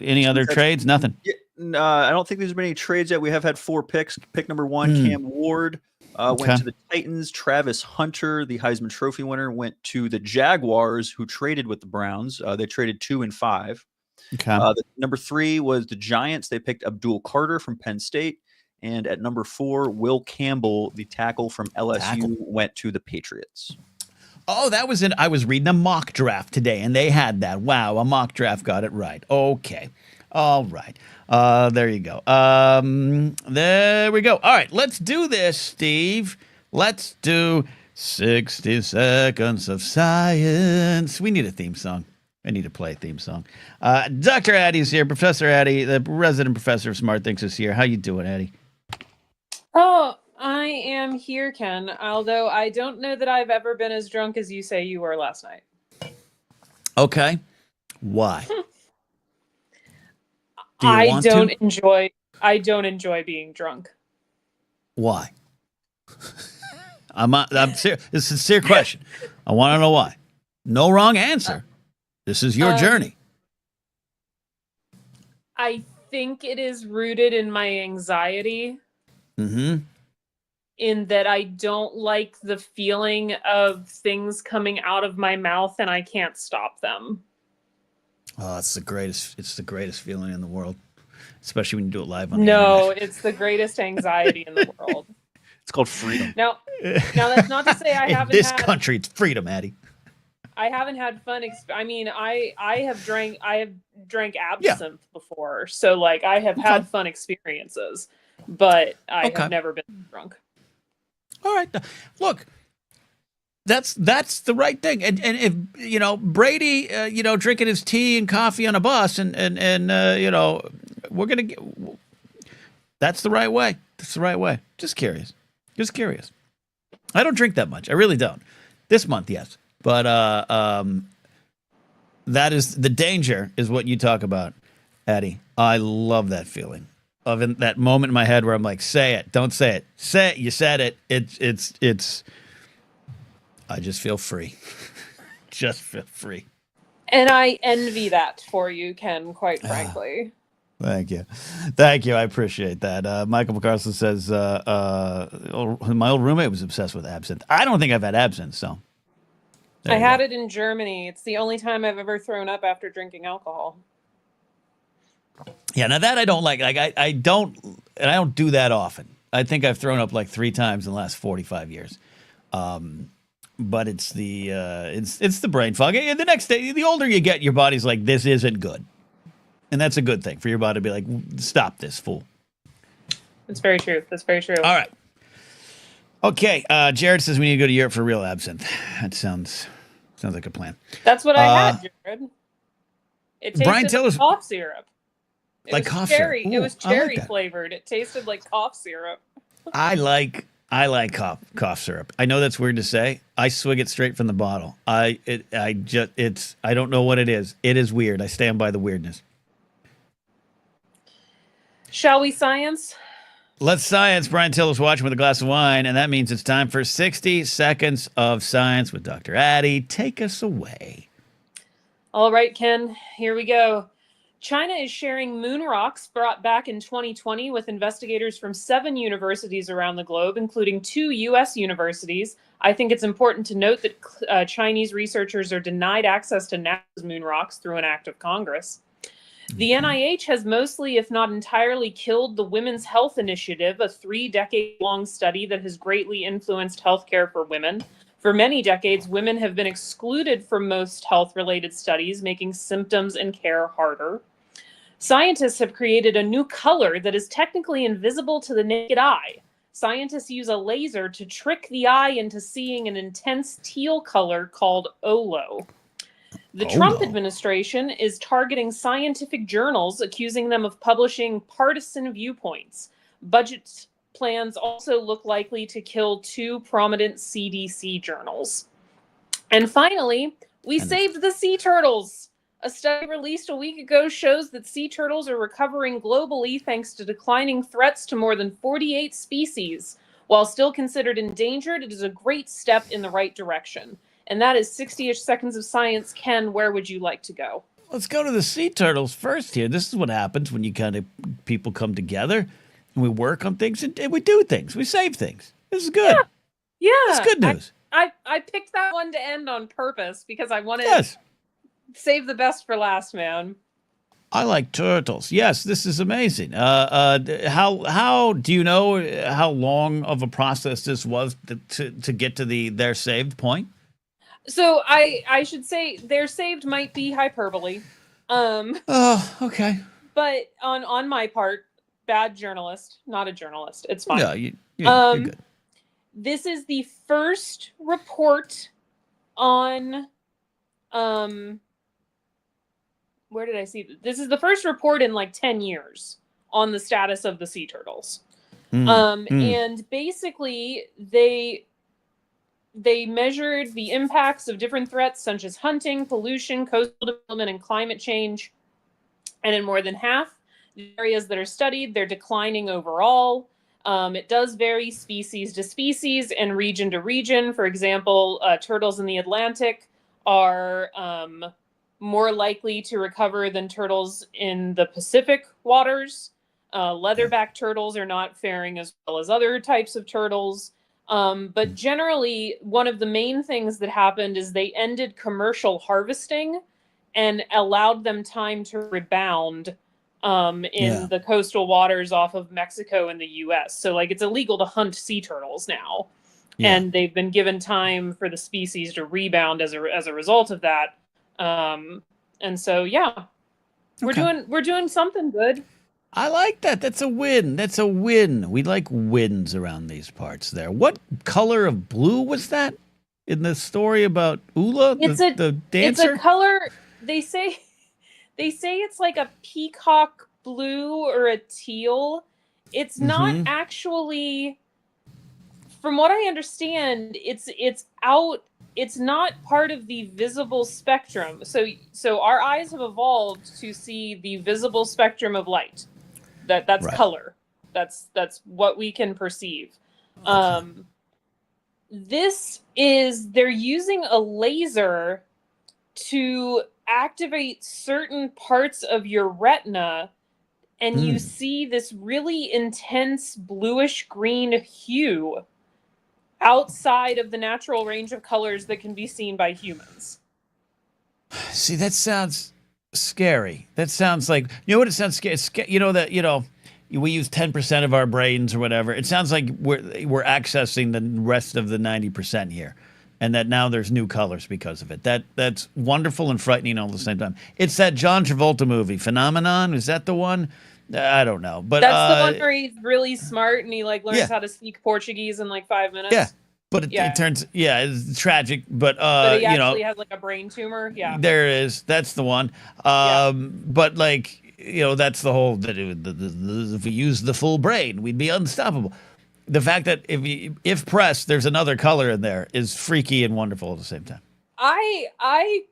Any other trades? Nothing. Yeah, I don't think there's been any trades yet. We have had 4 picks. Pick number 1, Cam Ward, went to the Titans. Travis Hunter, the Heisman Trophy winner, went to the Jaguars, who traded with the Browns. They traded 2 and 5. Okay. Number 3 was the Giants. They picked Abdul Carter from Penn State. And at number 4, Will Campbell, the tackle from LSU, went to the Patriots. Oh, that was I was reading a mock draft today, and they had that. Wow, a mock draft got it right. Okay. All right. There you go. There we go. All right, let's do this, Steve. Let's do 60 seconds of science. We need a theme song. I need to play a theme song. Dr. Addie's here. Professor Addie, the resident professor of Smart Things, is here. How you doing, Addie? Oh, I am here, Ken. Although I don't know that I've ever been as drunk as you say you were last night. Okay. Why? I don't enjoy being drunk. Why? I'm serious. It's a sincere question. I want to know why. No wrong answer. This is your journey. I think it is rooted in my anxiety. Mm-hmm. In that I don't like the feeling of things coming out of my mouth and I can't stop them. Oh, it's the greatest feeling in the world, especially when you do it live on the internet. It's the greatest anxiety in the world. It's called freedom. Now that's not to say I haven't. This country, it's freedom, Addie. I haven't had fun. I have drank absinthe before, so like I have had fun experiences, but I have never been drunk. All right, look, that's the right thing, and if Brady, drinking his tea and coffee on a bus, and we're gonna get. That's the right way. That's the right way. Just curious. I don't drink that much. I really don't. This month, yes. But that is the danger, is what you talk about. Addie, I love that feeling of that moment in my head where I'm like, say it, don't say it, say it. You said it. It's. I just feel free. Just feel free. And I envy that for you, Ken, quite frankly. Thank you. Thank you. I appreciate that. Michael McCarson says, my old roommate was obsessed with absinthe. I don't think I've had absinthe, so. I had it in Germany. It's the only time I've ever thrown up after drinking alcohol. Yeah, now that I don't like I don't do that often. I think I've thrown up like 3 times in the last 45 years. But it's the brain fog. And the next day, the older you get, your body's like, this isn't good. And that's a good thing for your body to be like, stop this, fool. That's very true. That's very true. All right. Okay. Jared says we need to go to Europe for real absinthe. That sounds like a plan. That's what I had, Jared. It tasted like cough syrup. Like cough syrup. Ooh, it was cherry flavored. It tasted like cough syrup. I like cough syrup. I know that's weird to say. I swig it straight from the bottle. I don't know what it is. It is weird. I stand by the weirdness. Shall we science? Let's science. Brian Tiller's watching with a glass of wine, and that means it's time for 60 seconds of science with Dr. Addie. Take us away. All right, Ken, here we go. China is sharing moon rocks brought back in 2020 with investigators from 7 universities around the globe, including 2 U.S. universities. I think it's important to note that Chinese researchers are denied access to NASA's moon rocks through an act of Congress. The NIH has mostly, if not entirely, killed the Women's Health Initiative, a 3-decade-long study that has greatly influenced healthcare for women. For many decades, women have been excluded from most health-related studies, making symptoms and care harder. Scientists have created a new color that is technically invisible to the naked eye. Scientists use a laser to trick the eye into seeing an intense teal color called olo. The Trump administration is targeting scientific journals, accusing them of publishing partisan viewpoints. Budget plans also look likely to kill 2 prominent CDC journals. And finally, we saved the sea turtles. A study released a week ago shows that sea turtles are recovering globally thanks to declining threats to more than 48 species. While still considered endangered, it is a great step in the right direction. And that is 60-ish seconds of science. Ken, where would you like to go? Let's go to the sea turtles first here. This is what happens when people come together and we work on things and we do things. We save things. This is good. Yeah. It's good news. I picked that one to end on purpose because I wanted to save the best for last, man. I like turtles. Yes, this is amazing. How do you know how long of a process this was to get to their saved point? So I should say their saved might be hyperbole. Oh, okay. But on my part, bad journalist, not a journalist. It's fine. No, you're good. This is the first report on where did I see this? Is the first report in like 10 years on the status of the sea turtles. And basically they measured the impacts of different threats such as hunting, pollution, coastal development, and climate change. And in more than half the areas that are studied, they're declining overall. It does vary species to species and region to region. For example, turtles in the Atlantic are more likely to recover than turtles in the Pacific waters. Leatherback turtles are not faring as well as other types of turtles. But generally, one of the main things that happened is they ended commercial harvesting and allowed them time to rebound in the coastal waters off of Mexico and the U.S. So, like, it's illegal to hunt sea turtles now. Yeah. And they've been given time for the species to rebound as a result of that. And so, yeah, we're doing something good. I like that. That's a win. That's a win. We like wins around these parts there. What color of blue was that in the story about Ula, the dancer? It's a color, they say it's like a peacock blue or a teal. It's not actually, from what I understand, it's out it's not part of the visible spectrum. So our eyes have evolved to see the visible spectrum of light. That's Right. color. That's what we can perceive. This is, they're using a laser to activate certain parts of your retina, and you see this really intense bluish green hue outside of the natural range of colors that can be seen by humans. See, that sounds scary. That sounds like, you know what it sounds scary? We use 10% of our brains or whatever. It sounds like we're accessing the rest of the 90% here, and that now there's new colors because of it. That's wonderful and frightening all at the same time. It's that John Travolta movie, Phenomenon. Is that the one? I don't know, but that's the one where he's really smart and he like learns Yeah. how to speak Portuguese in like 5 minutes. yeah. But it turns, it's tragic. But But he actually has like a brain tumor. Yeah. there it is. That's the one. But like, that's the whole, if we use the full brain, we'd be unstoppable. The fact that if pressed, there's another color in there is freaky and wonderful at the same time. I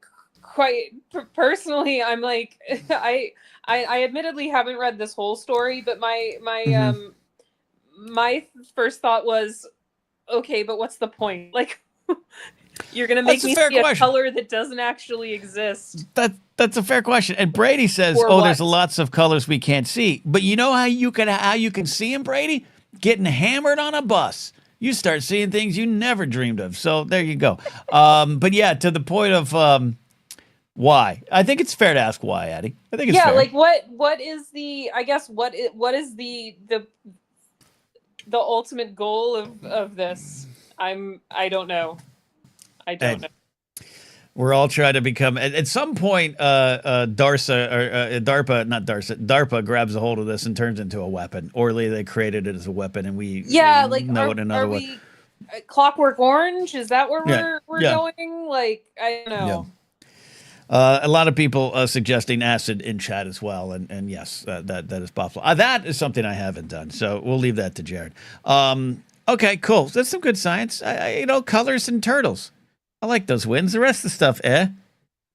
quite personally, I'm like, I admittedly haven't read this whole story, but my first thought was, okay, but what's the point? Like, you're gonna make me see a color that doesn't actually exist. That's a fair question. And Brady says, there's lots of colors we can't see. But you know how you can see them, Brady? Getting hammered on a bus. You start seeing things you never dreamed of. So there you go. But yeah, to the point of why? I think it's fair to ask why, Addie. I think it's fair. Like what is the, I guess what is the ultimate goal of this? I don't know. I don't know. We're all trying to become, at some point, DARPA grabs a hold of this and turns into a weapon. Or they created it as a weapon, and we know it another way. Clockwork Orange? Is that where we're going? Like, I don't know. Yeah. A lot of people suggesting acid in chat as well, and yes, that is possible. That is something I haven't done, so we'll leave that to Jared. Okay, cool. That's some good science. Colors and turtles. I like those wins. The rest of the stuff,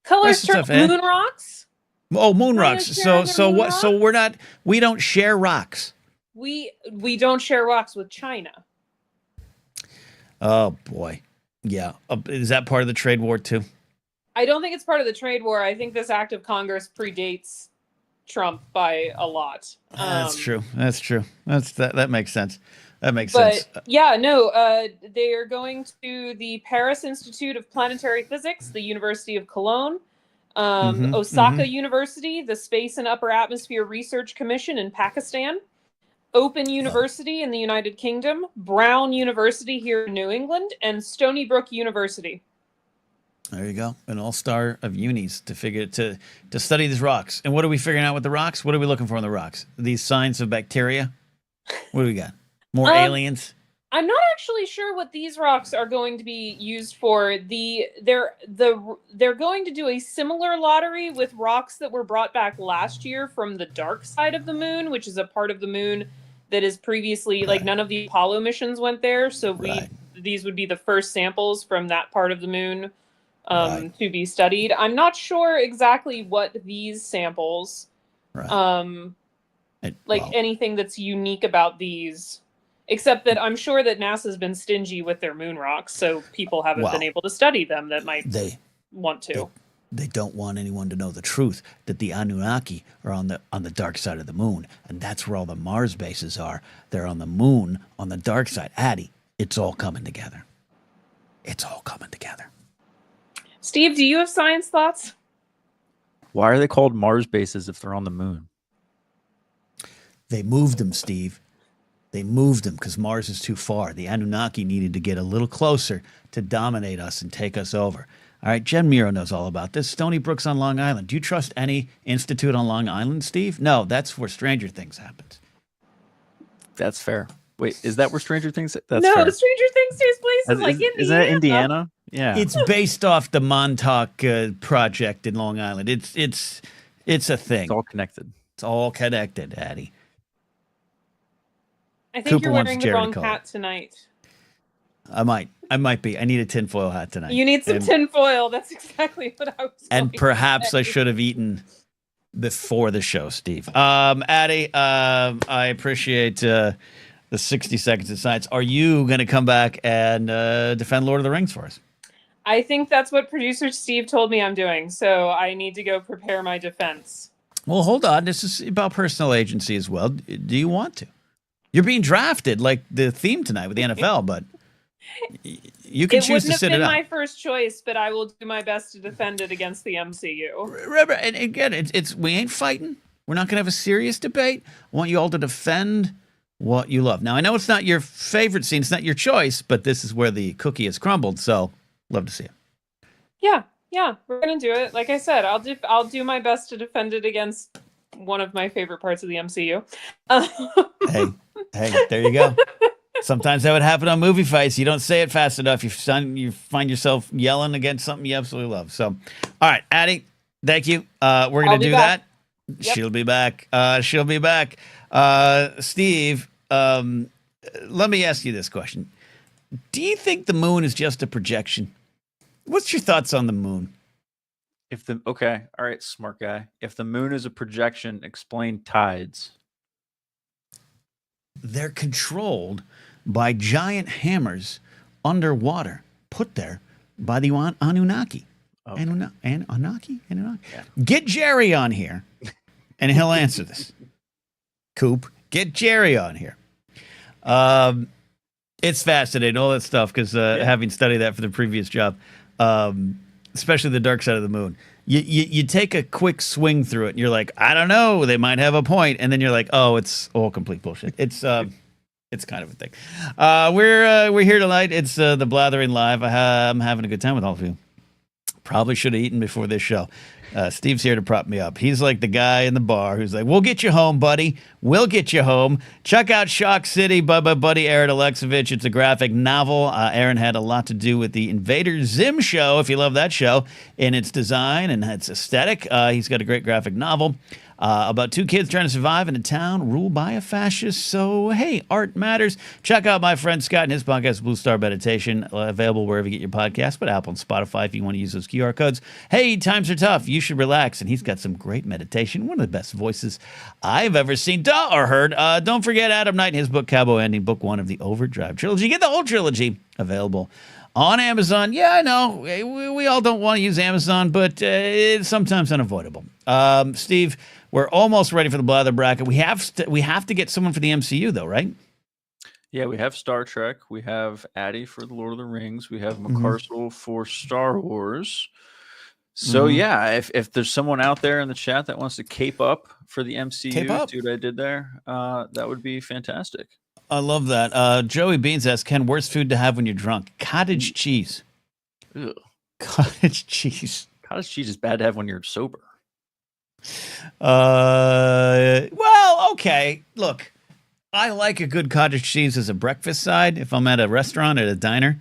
Colors, turtles, moon rocks. Oh, moon rocks. So what? So we don't share rocks. We don't share rocks with China. Oh boy, yeah. Is that part of the trade war too? I don't think it's part of the trade war. I think this act of Congress predates Trump by a lot. That's true. That's true. That makes sense. That makes sense. But yeah, no, they are going to the Paris Institute of Planetary Physics, the University of Cologne, Osaka University, the Space and Upper Atmosphere Research Commission in Pakistan, Open University in the United Kingdom, Brown University here in New England, and Stony Brook University. There you go. An all-star of unis to study these rocks. And what are we figuring out with the rocks? What are we looking for in the rocks? These signs of bacteria? What do we got? More aliens? I'm not actually sure what these rocks are going to be used for. They're going to do a similar lottery with rocks that were brought back last year from the dark side of the moon, which is a part of the moon that is previously like none of the Apollo missions went there. So these would be the first samples from that part of the moon to be studied. I'm not sure exactly what these samples, anything that's unique about these. Except that I'm sure that NASA's been stingy with their moon rocks, so people haven't been able to study them that might want to. They don't want anyone to know the truth that the Anunnaki are on the dark side of the moon, and that's where all the Mars bases are. They're on the moon on the dark side. Addie, it's all coming together. It's all coming together. Steve, do you have science thoughts? Why are they called Mars bases if they're on the moon? They moved them, Steve. They moved them because Mars is too far. The Anunnaki needed to get a little closer to dominate us and take us over. All right, Jen Miro knows all about this. Stony Brook's on Long Island. Do you trust any institute on Long Island, Steve? No, that's where Stranger Things happens. That's fair. Wait, is that where Stranger Things? That's no, fair. Stranger Things takes place in like Indiana. Is that Indiana? Yeah, it's based off the Montauk project in Long Island. It's a thing. It's all connected. It's all connected, Addie. I think Cooper you're wearing the wrong hat tonight. I might. I might be. I need a tinfoil hat tonight. You need some tinfoil. That's exactly what I was. And perhaps I should have eaten before the show, Steve. Addie, I appreciate the 60 seconds of science. Are you going to come back and defend Lord of the Rings for us? I think that's what producer Steve told me I'm doing. So I need to go prepare my defense. Well, hold on. This is about personal agency as well. Do you want to? You're being drafted like the theme tonight with the NFL, but you can choose to sit it out. It wouldn't have been my first choice, but I will do my best to defend it against the MCU. Remember, and again, it's we ain't fighting. We're not going to have a serious debate. I want you all to defend what you love. Now, I know it's not your favorite scene. It's not your choice, but this is where the cookie has crumbled. So, love to see it. Yeah, we're gonna do it. Like I said, I'll do my best to defend it against one of my favorite parts of the MCU. Hey, there you go. Sometimes that would happen on movie fights. You don't say it fast enough. You find yourself yelling against something you absolutely love. So, all right, Addie, thank you. We're gonna do that. Yep. She'll be back. Steve, let me ask you this question: do you think the moon is just a projection? What's your thoughts on the moon? All right, smart guy. If the moon is a projection, explain tides. They're controlled by giant hammers underwater, put there by the Anunnaki. Okay. Anunnaki? Yeah. Get Jerry on here, and he'll answer this. Coop, get Jerry on here. It's fascinating, all that stuff, because having studied that for the previous job, especially the dark side of the moon, you take a quick swing through it, and you're like, I don't know, they might have a point, and then you're like, oh, it's all complete bullshit. It's kind of a thing. We're here tonight. It's the Blathering Live. I'm having a good time with all of you. Probably should have eaten before this show. Steve's here to prop me up. He's like the guy in the bar who's like, we'll get you home, buddy. We'll get you home. Check out Shock City by my buddy Aaron Alexovich. It's a graphic novel. Aaron had a lot to do with the Invader Zim show, if you love that show, in its design and its aesthetic. He's got a great graphic novel about two kids trying to survive in a town ruled by a fascist. So, hey, art matters. Check out my friend Scott and his podcast, Blue Star Meditation, available wherever you get your podcast, but Apple and Spotify if you want to use those QR codes. Hey, times are tough. You should relax. And he's got some great meditation. One of the best voices I've ever seen or heard. Don't forget Adam Knight and his book, Cowboy Ending, book 1 of the Overdrive trilogy. Get the whole trilogy available on Amazon. Yeah, I know. We all don't want to use Amazon, but it's sometimes unavoidable. Steve, we're almost ready for the Blather bracket. We have to get someone for the MCU, though, right? Yeah, we have Star Trek. We have Addie for the Lord of the Rings. We have McCarcel for Star Wars. So yeah, if there's someone out there in the chat that wants to cape up for the MCU, dude, I did there. That would be fantastic. I love that. Joey Beans asks, Ken, worst food to have when you're drunk? Cottage cheese. Ugh. Cottage cheese. Cottage cheese is bad to have when you're sober. Well, okay. Look, I like a good cottage cheese as a breakfast side. If I'm at a restaurant, at a diner,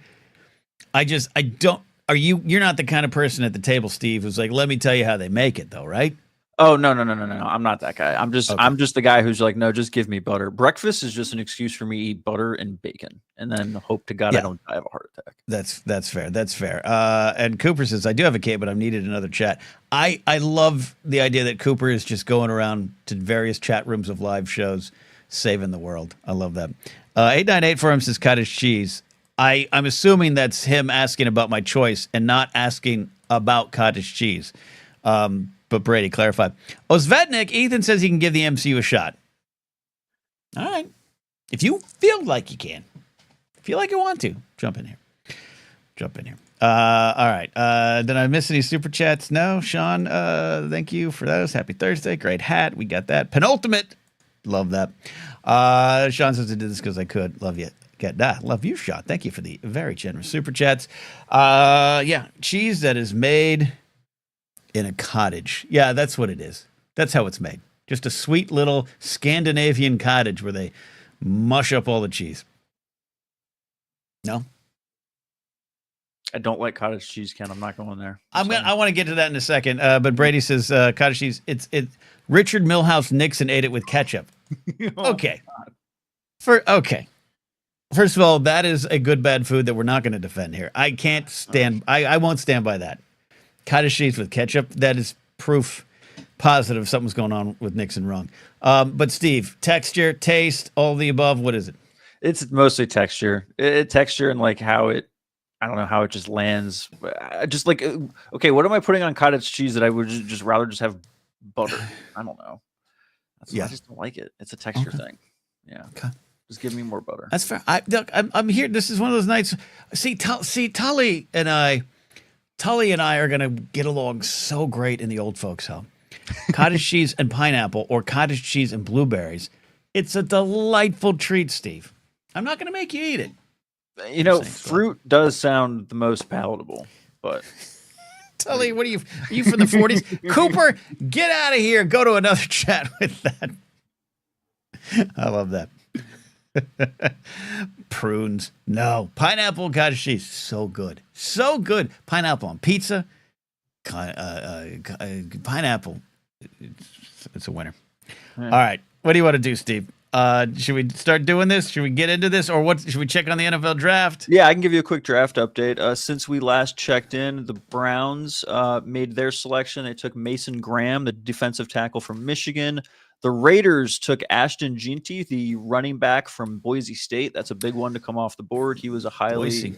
I don't. You're not the kind of person at the table, Steve, who's like, let me tell you how they make it, though, right? Oh, no. I'm not that guy. I'm just the guy who's like, no, just give me butter. Breakfast is just an excuse for me to eat butter and bacon and then hope to God I don't die of a heart attack. That's fair. And Cooper says, I do have a K, but I've needed another chat. I love the idea that Cooper is just going around to various chat rooms of live shows, saving the world. I love that. 898 for him says cottage cheese. I'm assuming that's him asking about my choice and not asking about cottage cheese. But Brady, clarify. Osvetnik, Ethan says he can give the MCU a shot. All right. If you feel like you can. Feel like you want to. Jump in here. All right. Did I miss any super chats? No. Sean, thank you for those. Happy Thursday. Great hat. We got that. Penultimate. Love that. Sean says I did this because I could. Love you. Love you, Sean. Thank you for the very generous super chats. Yeah. Cheese that is made in a cottage. Yeah, that's what it is. That's how it's made. Just a sweet little Scandinavian cottage where they mush up all the cheese. No? I don't like cottage cheese, Ken. I'm not going there. I want to get to that in a second. But Brady says cottage cheese. It's Richard Milhouse Nixon ate it with ketchup. Okay. Okay. First of all, that is a good bad food that we're not going to defend here. I can't stand. I won't stand by that. Cottage cheese with ketchup. That is proof positive something's going on with Nixon wrong. But Steve, texture, taste, all the above. What is it? It's mostly texture. Texture and like how it. I don't know how it just lands. Just like okay, what am I putting on cottage cheese that I would just rather just have butter? I don't know. I just don't like it. It's a texture thing. Yeah. Okay. Just give me more butter. That's fair. I'm here. This is one of those nights. See, Tully and I are gonna get along so great in the old folks' home. Cottage cheese and pineapple, or cottage cheese and blueberries. It's a delightful treat, Steve. I'm not gonna make you eat it. You know, fruit does sound the most palatable, but Tully, what are you from the 40s? Cooper, get out of here. Go to another chat with that. I love that. Prunes, no. Pineapple cottage cheese, so good, so good. Pineapple on pizza, pineapple. It's a winner. Yeah. All right, what do you want to do, Steve? Should we start doing this? Should we get into this, or what? Should we check on the NFL draft? Yeah, I can give you a quick draft update. Since we last checked in, the Browns made their selection. They took Mason Graham, the defensive tackle from Michigan. The Raiders took Ashton Jeanty, the running back from Boise State. That's a big one to come off the board. He was a highly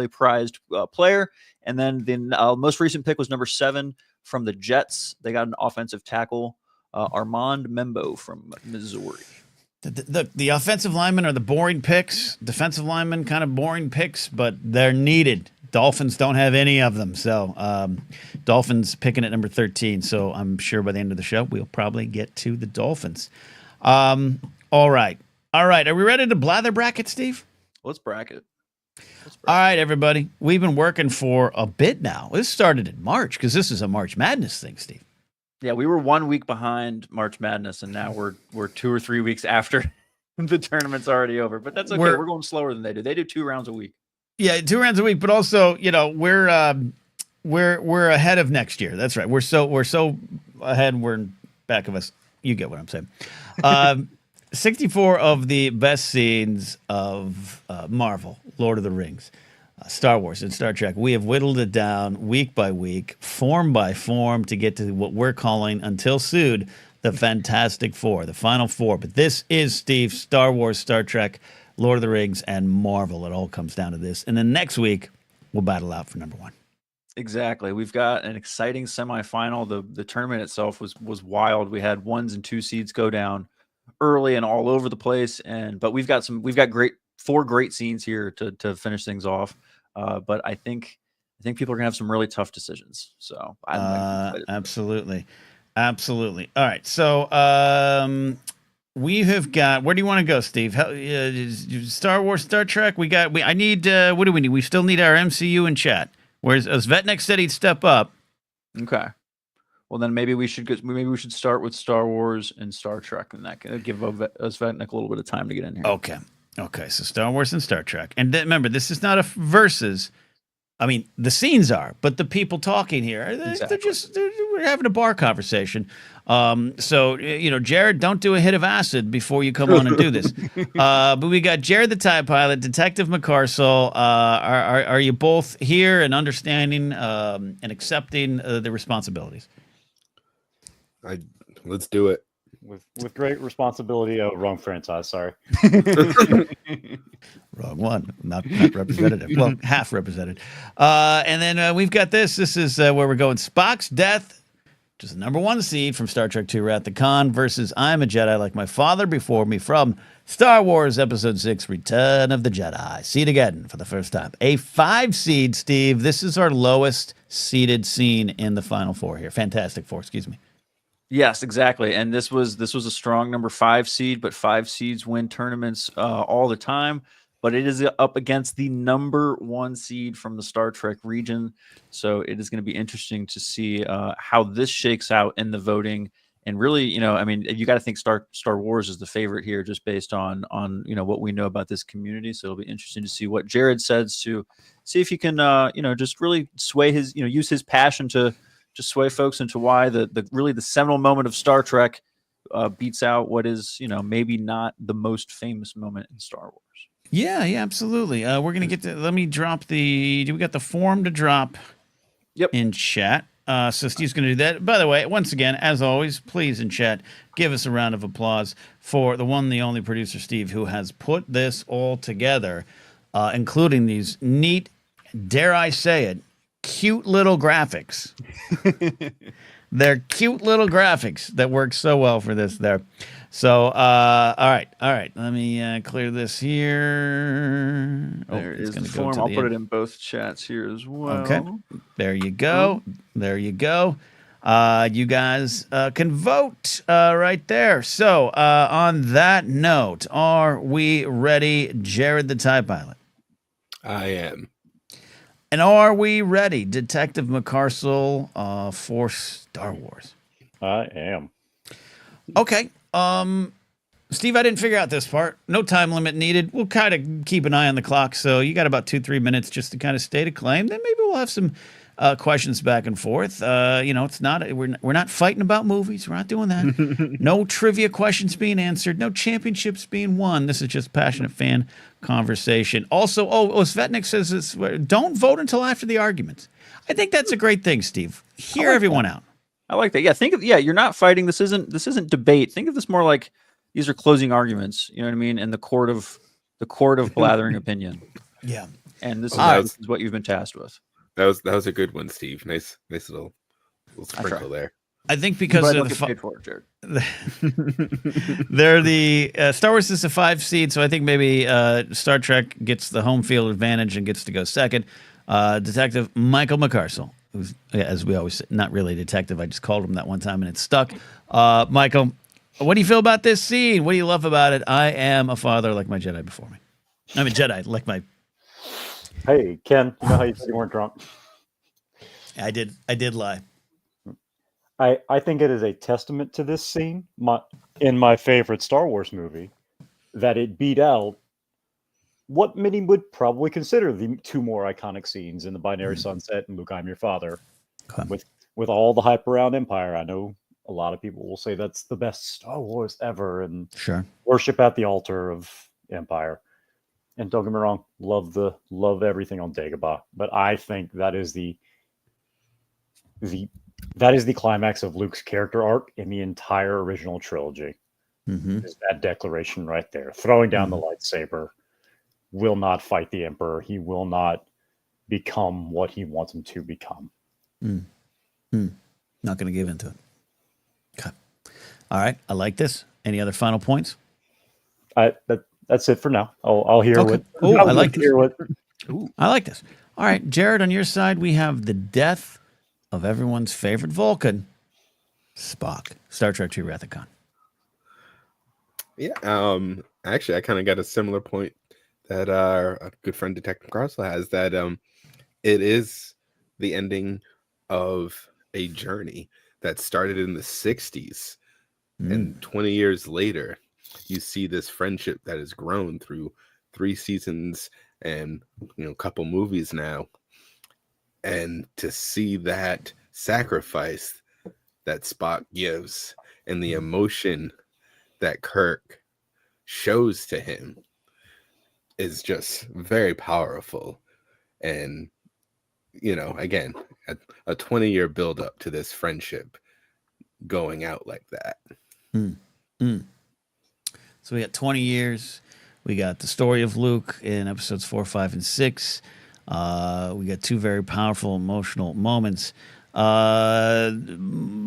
prized player. And then the most recent pick was number 7 from the Jets. They got an offensive tackle, Armand Membo from Missouri. The offensive linemen are the boring picks. Defensive linemen kind of boring picks, but they're needed. Dolphins don't have any of them. So Dolphins picking at number 13. So I'm sure by the end of the show, we'll probably get to the Dolphins. All right. Are we ready to blather bracket, Steve? Let's bracket. All right, everybody. We've been working for a bit now. This started in March because this is a March Madness thing, Steve. Yeah, we were 1 week behind March Madness, and now we're 2 or 3 weeks after the tournament's already over. But that's okay. We're going slower than they do. They do 2 rounds a week. Yeah, 2 rounds a week, but also, we're ahead of next year. That's right. We're so ahead. We're in back of us. You get what I'm saying. 64 of the best scenes of Marvel, Lord of the Rings, Star Wars, and Star Trek. We have whittled it down week by week, form by form, to get to what we're calling, until soon, the Fantastic Four, the Final Four. But this is, Steve, Star Wars, Star Trek, Lord of the Rings, and Marvel. It all comes down to this. And then next week, we'll battle out for number 1. Exactly. We've got an exciting semifinal. The tournament itself was wild. We had 1s and 2 seeds go down early and all over the place. But we've got 4 great scenes here to finish things off. But I think people are gonna have some really tough decisions. So I'm absolutely. All right. So we have got. Where do you want to go, Steve? Star Wars, Star Trek. I need. What do we need? We still need our MCU in chat. Whereas Svetnik said he'd step up. Okay. Well, then maybe we should start with Star Wars and Star Trek, and that can give Svetnik a little bit of time to get in here. Okay. So Star Wars and Star Trek, and remember, this is not a versus. I mean, the scenes are, but the people talking here, we're having a bar conversation. So, Jared, don't do a hit of acid before you come on and do this. But we got Jared the TIE Pilot, Detective McCarsall. Are you both here and understanding and accepting the responsibilities? Let's do it. With great responsibility. Oh, wrong franchise. Sorry. Wrong one. Not representative. Well, half represented. And then we've got this. This is where we're going. Spock's death, which is the number 1 seed from Star Trek II, Wrath of Khan, versus I'm a Jedi like my father before me from Star Wars Episode 6, Return of the Jedi. See it again for the first time. A 5 seed, Steve. This is our lowest seeded scene in the Final Four here. Fantastic Four, excuse me. Yes, exactly. And this was a strong number 5 seed, but 5 seeds win tournaments all the time. But it is up against the number 1 seed from the Star Trek region. So it is going to be interesting to see how this shakes out in the voting. And really, you got to think Star Wars is the favorite here, just based on what we know about this community. So it'll be interesting to see what Jared says, to see if he can just really sway his, use his passion to sway folks into why the seminal moment of Star Trek beats out what is, maybe not the most famous moment in Star Wars. Yeah, absolutely. We're gonna get to. Let me drop the. Do we got the form to drop? Yep. In chat. So Steve's going to do that. By the way, once again, as always, please in chat, give us a round of applause for the one, the only producer, Steve, who has put this all together, including these neat, dare I say it, cute little graphics. They're cute little graphics that work so well for this there. So, all right. Let me clear this here. There is the form. I'll put it in both chats here as well. Okay. There you go. You guys can vote right there. So, on that note, are we ready, Jared the TIE Pilot? I am. And are we ready, Detective McCarcel, for Star Wars? I am. Okay. Steve, I didn't figure out this part. No time limit needed. We'll kind of keep an eye on the clock. So you got about 2-3 minutes just to kind of state a claim. Then maybe we'll have some questions back and forth. It's not we're not fighting about movies. We're not doing that. No trivia questions being answered. No championships being won. This is just passionate fan conversation. Also, Svetnik says this, don't vote until after the arguments. I think that's a great thing, Steve. Hear everyone out. I like that. Yeah, you're not fighting. This isn't debate. Think of this more like these are closing arguments. You know what I mean? In the court of blathering opinion. Yeah. And this is what you've been tasked with. That was a good one, Steve. Nice little sprinkle there. I think because they're the they're the Star Wars is a 5 seed, so I think maybe Star Trek gets the home field advantage and gets to go second. Detective Michael McCarcel, who's, as we always say, not really a detective. I just called him that one time and it stuck. Michael, what do you feel about this scene? What do you love about it? I am a father like my Jedi before me. I'm a Jedi like my. Hey, Ken, you know how you said you weren't drunk? I did lie. I think it is a testament to this scene, in my favorite Star Wars movie, that it beat out what many would probably consider the 2 more iconic scenes in the Binary Sunset and Luke, I'm Your Father. Okay. With all the hype around Empire, I know a lot of people will say that's the best Star Wars ever and worship at the altar of Empire. And don't get me wrong, love everything on Dagobah, but I think that is the climax of Luke's character arc in the entire original trilogy. Is that declaration right there, throwing down the lightsaber, will not fight the Emperor. He will not become what he wants him to become. Not going to give into it. Okay. All right. I like this. Any other final points? That's it for now. I'll hear what. Oh, I like this. I like this. All right, Jared, on your side, we have the death of everyone's favorite Vulcan, Spock. Star Trek II Wrath of Khan. Yeah. Actually, I kind of got a similar point that our good friend Detective Carcel has. That it is the ending of a journey that started in the 60s, and 20 years later, you see this friendship that has grown through 3 seasons and a couple movies now, and to see that sacrifice that Spock gives and the emotion that Kirk shows to him is just very powerful. And again, a 20-year build up to this friendship going out like that. So we got 20 years. We got the story of Luke in episodes 4, 5, and 6. We got 2 very powerful emotional moments.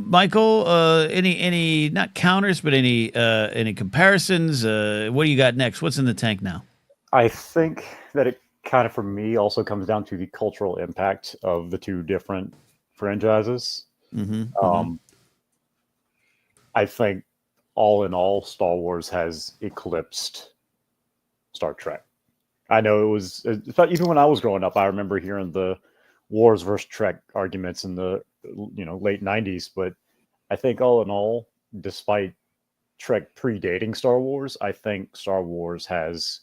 Michael, any not counters, but any comparisons? What do you got next? What's in the tank now? I think that it kind of, for me, also comes down to the cultural impact of the 2 different franchises. I think all in all, Star Wars has eclipsed Star Trek. I know it was, even when I was growing up, I remember hearing the Wars versus Trek arguments in the late 90s. But I think all in all, despite Trek predating Star Wars, I think Star Wars has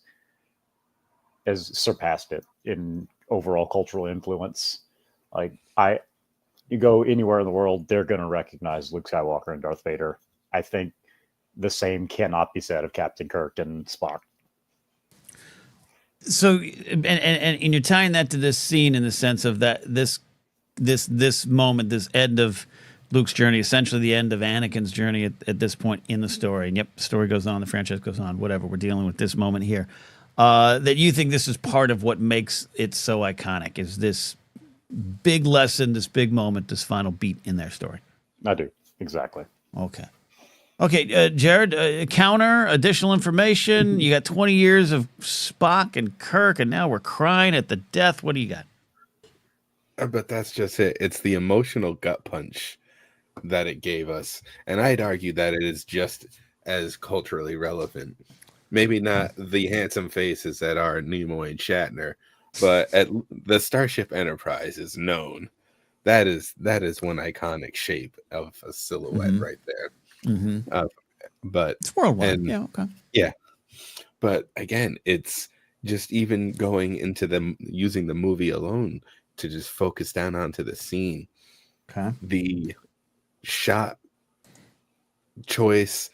surpassed it in overall cultural influence. Like, you go anywhere in the world, they're going to recognize Luke Skywalker and Darth Vader. I think the same cannot be said of Captain Kirk and Spock. So, and you're tying that to this scene in the sense of that this moment, this end of Luke's journey, essentially the end of Anakin's journey at this point in the story. And yep, the story goes on, the franchise goes on, whatever. We're dealing with this moment here. That you think this is part of what makes it so iconic, is this big lesson, this big moment, this final beat in their story. I do. Exactly. Okay, Jared, counter, additional information. You got 20 years of Spock and Kirk, and now we're crying at the death. What do you got? But that's just it. It's the emotional gut punch that it gave us. And I'd argue that it is just as culturally relevant. Maybe not the handsome faces that are Nimoy and Shatner, but at the Starship Enterprise is known. That is one iconic shape of a silhouette right there. But it's worldwide. Yeah. But again, it's just even going into them using the movie alone to just focus down onto the scene. Okay. The shot choice,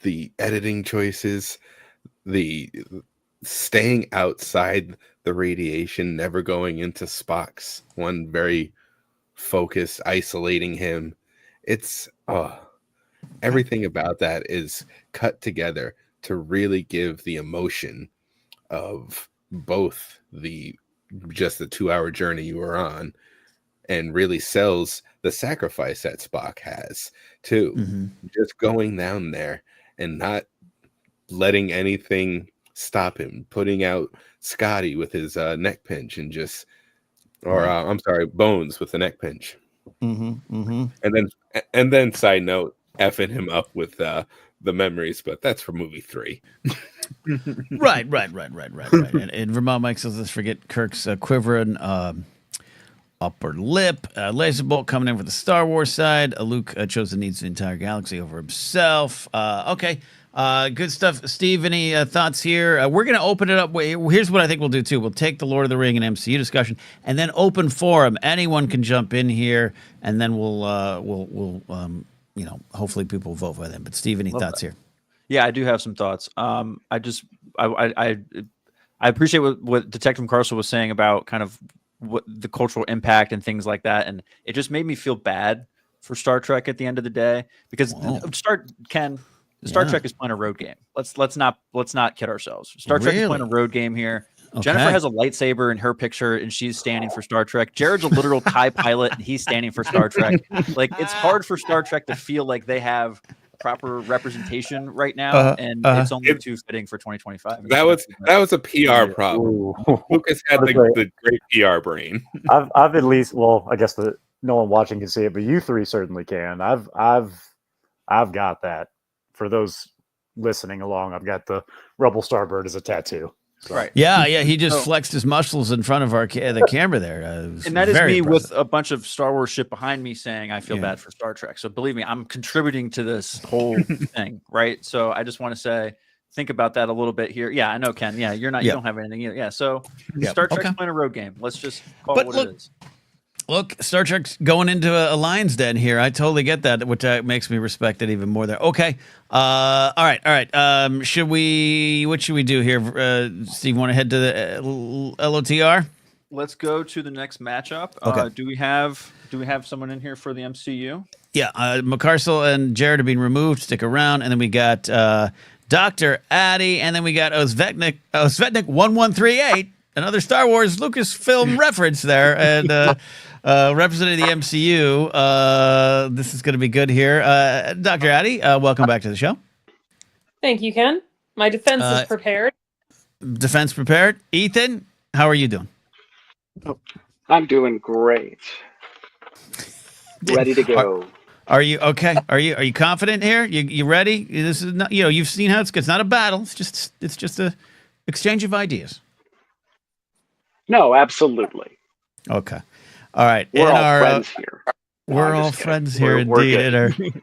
the editing choices, the staying outside the radiation, never going into Spock's one very focused, isolating him. It's everything about that is cut together to really give the emotion of both just the 2-hour journey you were on, and really sells the sacrifice that Spock has too. Just going down there and not letting anything stop him, putting out Scotty with his neck pinch and just, I'm sorry, Bones with the neck pinch. And then side note, effing him up with the memories, but that's for movie 3. Right. And Vermont Mike says, let's forget Kirk's quivering upper lip. Laser bolt coming in for the Star Wars side. Luke chose the needs of the entire galaxy over himself. Okay. Good stuff. Steve, any thoughts here? We're going to open it up. Here's what I think we'll do, too. We'll take the Lord of the Ring and MCU discussion and then open forum. Anyone can jump in here, and then we'll hopefully people will vote for them. But Steve, any thoughts here? Yeah, I do have some thoughts. I appreciate what Detective McCarcel was saying about kind of what the cultural impact and things like that, and it just made me feel bad for Star Trek at the end of the day, because Star Trek is playing a road game. Let's not kid ourselves. Star Trek is playing a road game here. Okay. Jennifer has a lightsaber in her picture, and she's standing for Star Trek. Jared's a literal TIE pilot, and he's standing for Star Trek. Like, it's hard for Star Trek to feel like they have proper representation right now, and it's only too fitting for 2025. That was a PR problem. Lucas had the great PR brain. I've at least, I guess no one watching can see it, but you three certainly can. I've got that. For those listening along, I've got the Rebel Starbird as a tattoo. So. Right. Yeah. He just flexed his muscles in front of the camera there. And that is me with a bunch of Star Wars shit behind me saying I feel bad for Star Trek. So believe me, I'm contributing to this whole thing, right? So I just want to say, think about that a little bit here. Yeah, I know, Ken. Yeah, you're not. You don't have anything. Yeah. So Star Trek's playing a road game. Let's just call it what it is. Look, Star Trek's going into a lion's den here. I totally get that, which makes me respect it even more there. Okay. All right. What should we do here? Steve, want to head to the LOTR? Let's go to the next matchup. Okay. Do we have someone in here for the MCU? Yeah. McCarcel and Jared are being removed. Stick around. And then we got Dr. Addy, and then we got Osvetnik 1138, another Star Wars Lucasfilm reference there. And representing the MCU, this is going to be good here. Dr. Addy, welcome back to the show. Thank you, Ken. My defense is prepared. Defense prepared. Ethan, how are you doing? I'm doing great. Ready to go. Are you okay? Are you confident here? You ready? This is not, you've seen how it's not a battle. It's just a exchange of ideas. No, absolutely. Okay. All right. We're all friends here. We're all friends here, indeed.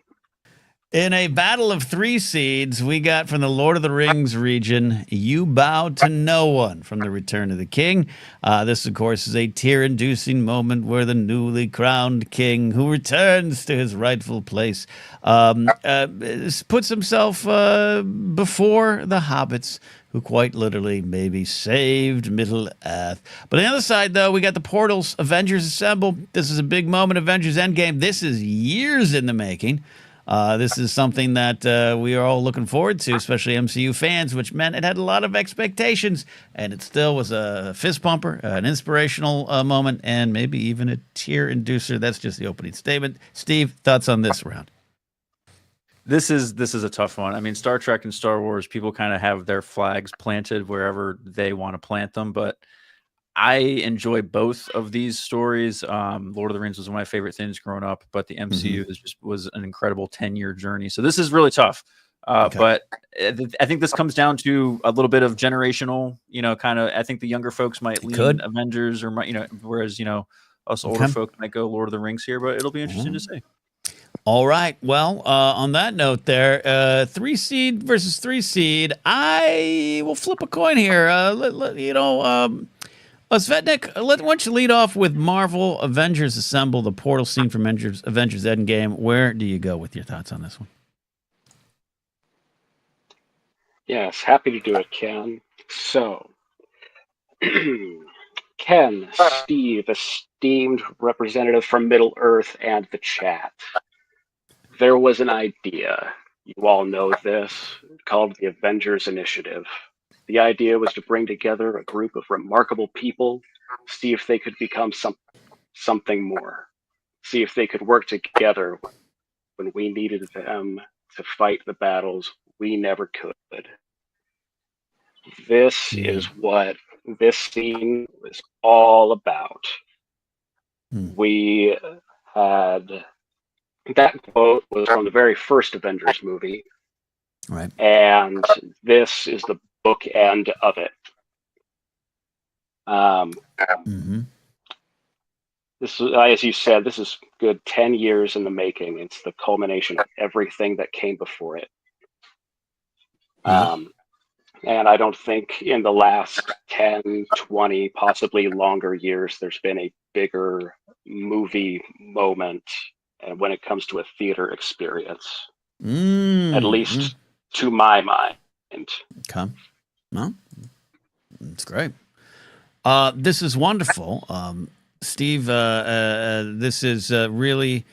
In a battle of 3 seeds, we got from the Lord of the Rings region, You Bow to No One from The Return of the King. This, of course, is a tear-inducing moment where the newly crowned king, who returns to his rightful place, puts himself before the hobbits, who quite literally maybe saved Middle-earth. But on the other side, though, we got the Portals, Avengers Assemble. This is a big moment, Avengers Endgame. This is years in the making. This is something that we are all looking forward to, especially MCU fans, which meant it had a lot of expectations, and it still was a fist pumper, an inspirational moment, and maybe even a tear inducer. That's just the opening statement. Steve, thoughts on this round? This is a tough one. I mean, Star Trek and Star Wars, people kind of have their flags planted wherever they want to plant them, but I enjoy both of these stories. Lord of the Rings was one of my favorite things growing up, but the MCU was an incredible 10-year journey. So this is really tough. But I think this comes down to a little bit of generational, kind of. I think the younger folks might lean Avengers, or whereas us older folks might go Lord of the Rings here. But it'll be interesting to see. All right. Well, on that note there, 3 seed versus 3 seed, I will flip a coin here. Svetnik, why don't you lead off with Marvel Avengers Assemble, the portal scene from Avengers Endgame. Where do you go with your thoughts on this one? Yes, happy to do it, Ken. So, Ken, Steve, esteemed representative from Middle-earth and the chat. There was an idea, you all know this, called the Avengers Initiative. The idea was to bring together a group of remarkable people, see if they could become something more, see if they could work together when we needed them to fight the battles we never could. This is what this scene was all about. We had, that quote was from the very first Avengers movie. Right. And this is the bookend of it. This is, as you said, this is good 10 years in the making. It's the culmination of everything that came before it. And I don't think in the last 10, 20, possibly longer years, there's been a bigger movie moment when it comes to a theater experience. At least to my mind. Okay. Well, that's great. This is wonderful. Steve, this is really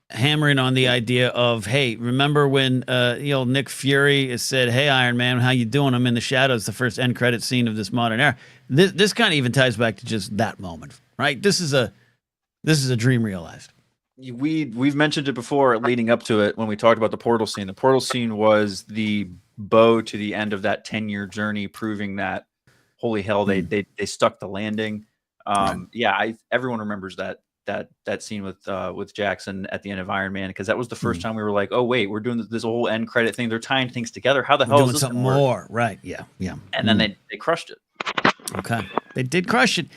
hammering on the idea of, hey, remember when Nick Fury said, "Hey, Iron Man, how you doing? I'm in the shadows." The first end credit scene of this modern era. This kind of even ties back to just that moment, right? This is a dream realized. We've mentioned it before, leading up to it, when we talked about the portal scene. The portal scene was the bow to the end of that 10-year journey, proving that, holy hell, they stuck the landing. Everyone remembers that scene with Jackson at the end of Iron Man, because that was the first time we were like, oh wait, we're doing this whole end credit thing. They're tying things together. How the hell is this something more? Right? Yeah. And then they crushed it. Okay, they did crush it.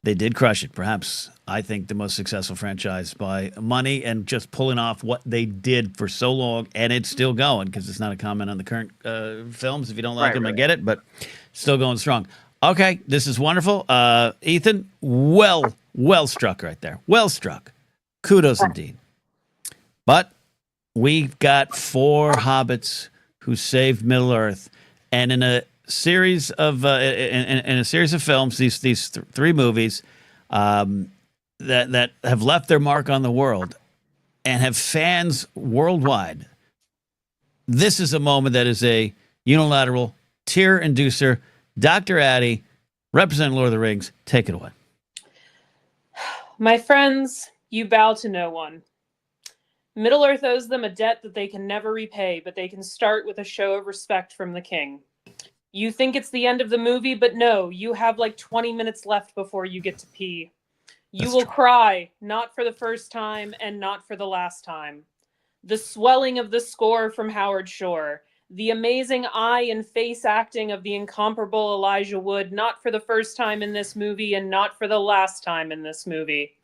They did crush it. Perhaps, I think, the most successful franchise by money and just pulling off what they did for so long, and it's still going, because it's not a comment on the current films. If you don't like them, I get it, but still going strong. Okay, this is wonderful. Ethan, well struck right there. Well struck. Kudos indeed. But we've got 4 hobbits who saved Middle-earth, and in a series of films, these 3 movies that have left their mark on the world and have fans worldwide. This is a moment that is a unilateral tear inducer. Dr. Addy, representing Lord of the Rings, take it away. My friends, you bow to no one. Middle-earth owes them a debt that they can never repay, but they can start with a show of respect from the king. You think it's the end of the movie, but no, you have like 20 minutes left before you get to pee. You will cry, not for the first time and not for the last time. The swelling of the score from Howard Shore, the amazing eye and face acting of the incomparable Elijah Wood, not for the first time in this movie and not for the last time in this movie.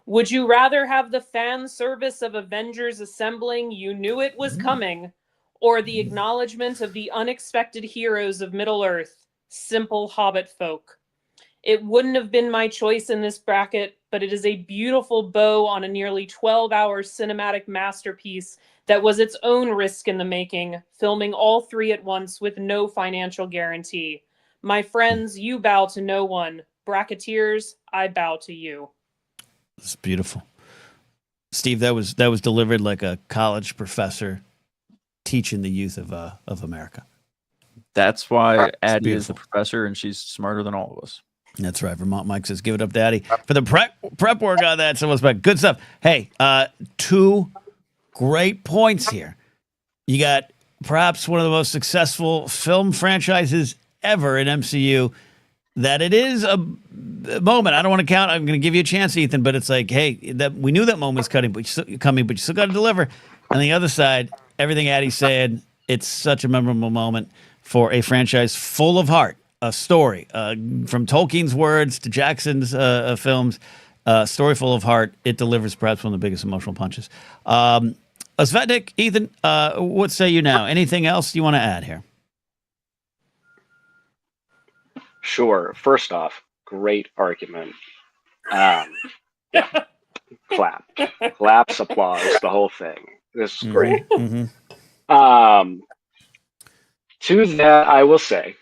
Would you rather have the fan service of Avengers assembling, you knew it was coming, or the acknowledgement of the unexpected heroes of Middle-earth, simple hobbit folk? It wouldn't have been my choice in this bracket, but it is a beautiful bow on a nearly 12-hour cinematic masterpiece that was its own risk in the making, filming all three at once with no financial guarantee. My friends, you bow to no one. Bracketeers, I bow to you. It's beautiful. Steve, that was delivered like a college professor teaching the youth of America. That's why Addie is beautiful. the professor, and she's smarter than all of us. That's right. Vermont Mike says, give it up, Daddy. For the prep work on that, so respect. Good stuff. Hey, 2 great points here. You got perhaps one of the most successful film franchises ever in MCU. That it is a moment. I don't want to count. I'm going to give you a chance, Ethan, but it's like, hey, that we knew that moment was coming, but you still got to deliver. On the other side, everything Addie said, it's such a memorable moment for a franchise full of heart, a story from Tolkien's words to Jackson's films, story full of heart. It delivers perhaps one of the biggest emotional punches. Svetnik, Ethan, what say you now? Anything else you want to add here? Sure. First off, great argument. Yeah. Claps, applause, the whole thing. This is great. Mm-hmm. To that, I will say,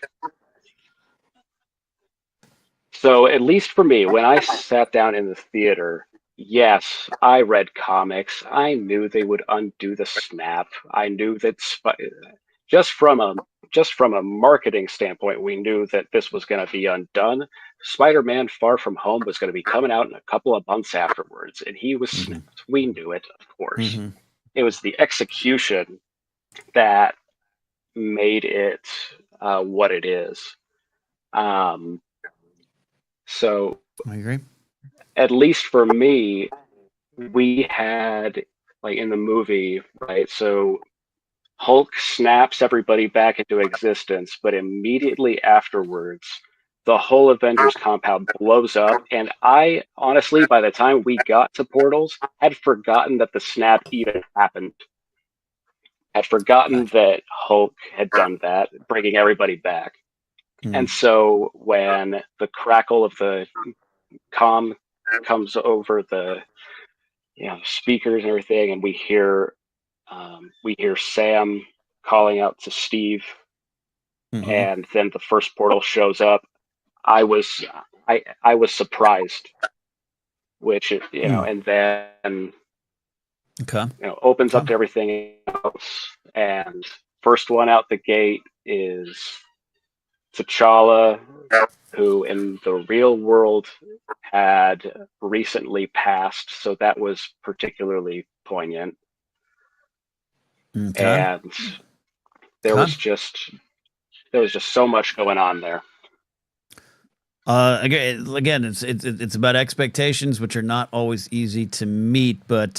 so at least for me, when I sat down in the theater, yes, I read comics. I knew they would undo the snap. I knew that just from a marketing standpoint, we knew that this was going to be undone. Spider-Man: Far From Home was going to be coming out in a couple of months afterwards, and he was snapped. We knew it, of course. Mm-hmm. It was the execution that made it what it is. So I agree. at least for me, we had, like, in the movie, right? So Hulk snaps everybody back into existence, but immediately afterwards, the whole Avengers compound blows up. And I honestly, by the time we got to Portals, had forgotten that the snap even happened. Had forgotten that Hulk had done that, bringing everybody back. And so when the crackle of the comm comes over the speakers and everything, and we hear Sam calling out to Steve, and then the first portal shows up. I was surprised, which and then opens up to everything else. And first one out the gate is T'Challa, who in the real world had recently passed, so that was particularly poignant. And there was just so much going on there. Again, it's about expectations, which are not always easy to meet. But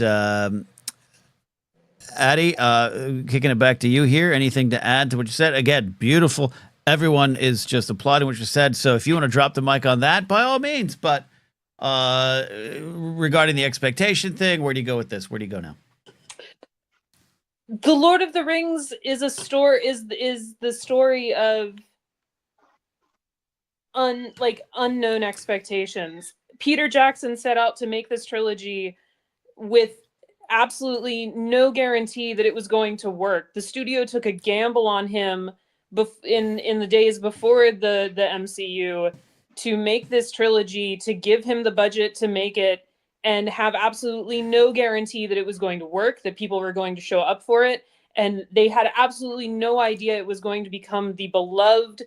Addie, kicking it back to you here. Anything to add to what you said? Again, beautiful. Everyone is just applauding what you said. So if you want to drop the mic on that, by all means. But regarding the expectation thing, where do you go with this? Where do you go now? The Lord of the Rings is a story. Is the story of unknown expectations. Peter Jackson set out to make this trilogy with absolutely no guarantee that it was going to work. The studio took a gamble on him in the days before the MCU to make this trilogy, to give him the budget to make it, and have absolutely no guarantee that it was going to work, that people were going to show up for it. And they had absolutely no idea it was going to become the beloved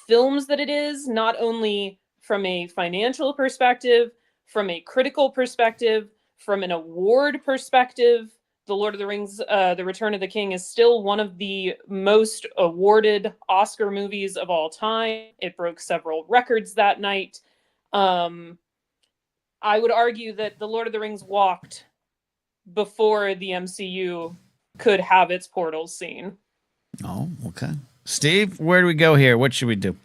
films that it is, not only from a financial perspective, from a critical perspective, from an award perspective. The Lord of the Rings, The Return of the King is still one of the most awarded Oscar movies of all time. It broke several records that night. I would argue that The Lord of the Rings walked before the MCU could have its portals seen. Oh, okay. Steve, where do we go here? What should we do?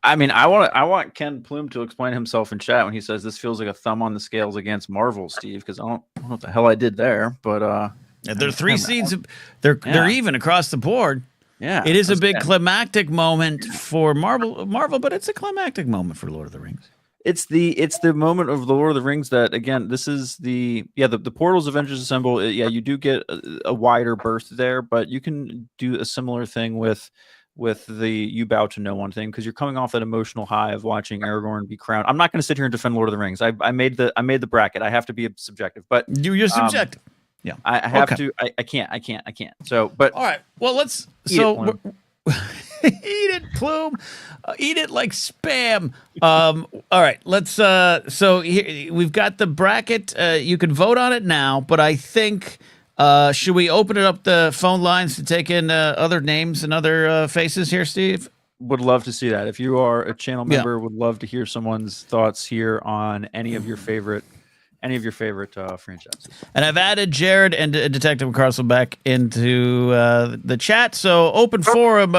I mean, I want Ken Plume to explain himself in chat when he says this feels like a thumb on the scales against Marvel, Steve, because I don't know what the hell I did there, but There are 3 seeds. They're even across the board. yeah, It is a that's big good. climactic moment for Marvel, but it's a climactic moment for Lord of the Rings. It's the moment of the Lord of the Rings that, again, this is the portals Avengers Assemble. You do get a wider burst there, but you can do a similar thing with the you bow to no one thing, because you're coming off that emotional high of watching Aragorn be crowned. I'm not going to sit here and defend Lord of the Rings. I made the bracket. I have to be subjective, but You're subjective. Yeah, I have Okay. to. I can't. So, but All right. Well, let's. Eat it, Plume. Eat it, Plume. Eat it like spam. All right. Let's. So here we've got the bracket. You can vote on it now, but I think. Should we open it up the phone lines to take in other names and other faces here, Steve? would love to see that. If you are a channel member, would love to hear someone's thoughts here on any of your favorite franchises. And I've added Jared and Detective Carlson back into the chat. So open forum.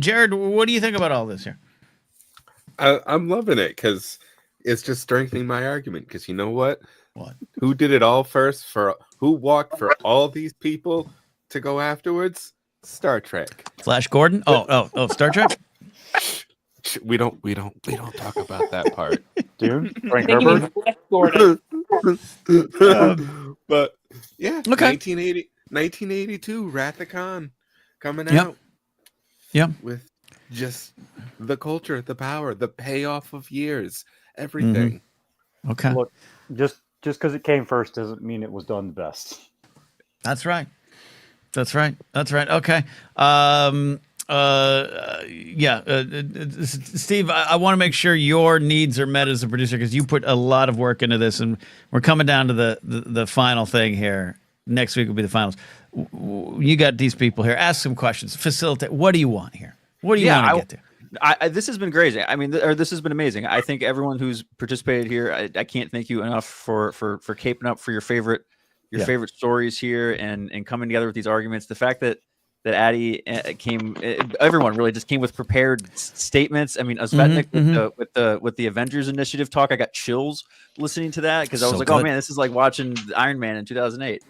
Jared, what do you think about all this here? I'm loving it because it's just strengthening my argument. Because you know what? What? Who did it all first? Who walked for all these people to go afterwards? Star Trek. Flash Gordon? Oh, Star Trek? We don't talk about that part. Dude, Frank Thinking Herbert. of Flash Gordon. But yeah, Okay. 1982, Wrath of Khan coming Yep. out. Yep. With just the culture, the power, the payoff of years, everything. Okay. Look, just because it came first doesn't mean it was done the best. That's right. Okay. Steve, I want to make sure your needs are met as a producer because you put a lot of work into this, and we're coming down to the final thing here. Next week will be the finals. You got these people here. Ask some questions. Facilitate. What do you want here? What do you want to get to? This has been crazy. I mean, this has been amazing. I think everyone who's participated here, I can't thank you enough for caping up for your favorite stories here and coming together with these arguments. The fact that Addy came, everyone really just came with prepared statements. I mean, Svetnik with the Avengers Initiative talk, I got chills listening to that because I was like, oh man, this is like watching Iron Man in 2008.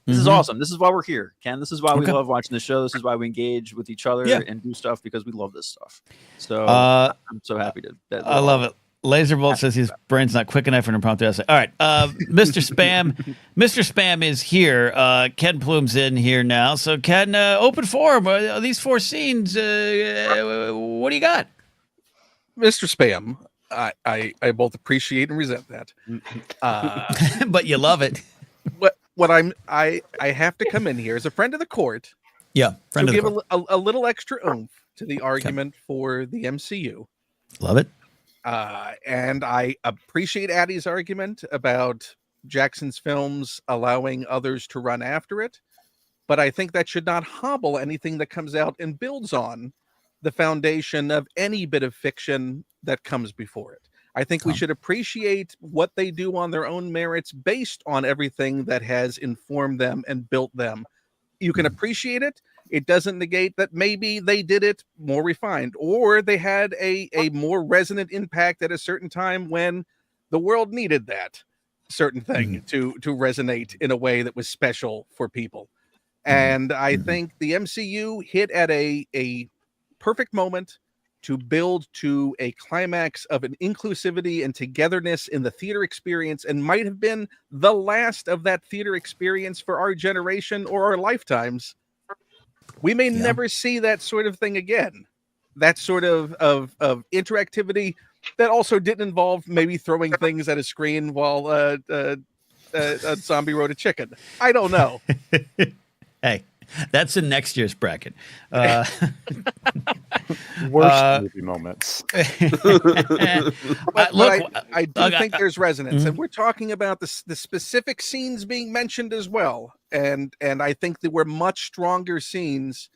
This is awesome. This is why we're here, Ken. This is why we love watching the show. This is why we engage with each other and do stuff because we love this stuff. So I'm so happy to. I love it. Laserbolt says his brain's not quick enough for an impromptu essay. All right, Mr. Spam, Mr. Spam is here. Ken Plume's in here now. So Ken, open forum. These four scenes. What do you got, Mr. Spam? I both appreciate and resent that. But you love it. What I have to come in here as a friend of the court. Yeah, friend to of the give court. a little extra oomph to the argument for the MCU. Love it. And I appreciate Addy's argument about Jackson's films allowing others to run after it, but I think that should not hobble anything that comes out and builds on the foundation of any bit of fiction that comes before it. I think we should appreciate what they do on their own merits based on everything that has informed them and built them. You can appreciate it. It doesn't negate that maybe they did it more refined or they had a more resonant impact at a certain time when the world needed that certain thing to resonate in a way that was special for people. And I think the MCU hit at a perfect moment to build to a climax of an inclusivity and togetherness in the theater experience, and might have been the last of that theater experience for our generation or our lifetimes. We may never see that sort of thing again. That sort of interactivity that also didn't involve maybe throwing things at a screen while a zombie rode a chicken. I don't know. Hey, that's in next year's bracket. Worst movie moments. But I do think there's resonance, and we're talking about the specific scenes being mentioned as well. And I think there were much stronger scenes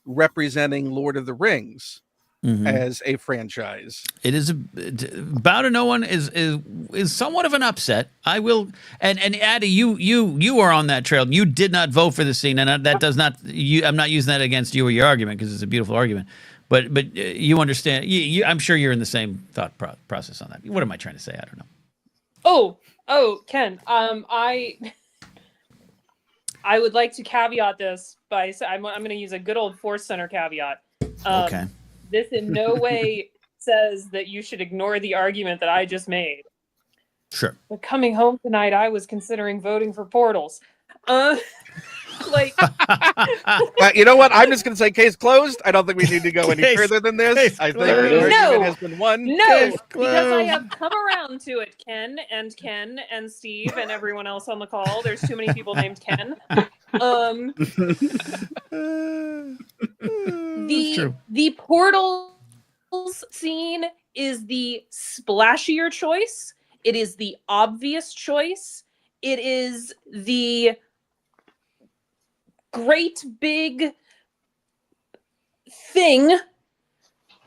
representing Lord of the Rings as a franchise. It is Bow to No One is somewhat of an upset. I will, and Addy, you are on that trail. You did not vote for the scene, and that does not. I'm not using that against you or your argument because it's a beautiful argument. But you understand. I'm sure you're in the same thought process on that. What am I trying to say? I don't know. Oh, Ken. I would like to caveat this by I'm going to use a good old Force Center caveat. Okay. This in no way says that you should ignore the argument that I just made. Sure. But coming home tonight, I was considering voting for Portals. Like, you know what? I'm just going to say case closed. I don't think we need to go any Case- further than this. case I think closed. the argument No. has been won. no, Case because I closed. have come around to it, Ken and Steve and everyone else on the call. There's too many people named Ken. The Portals scene is the splashier choice. It is the obvious choice. It is the great big thing.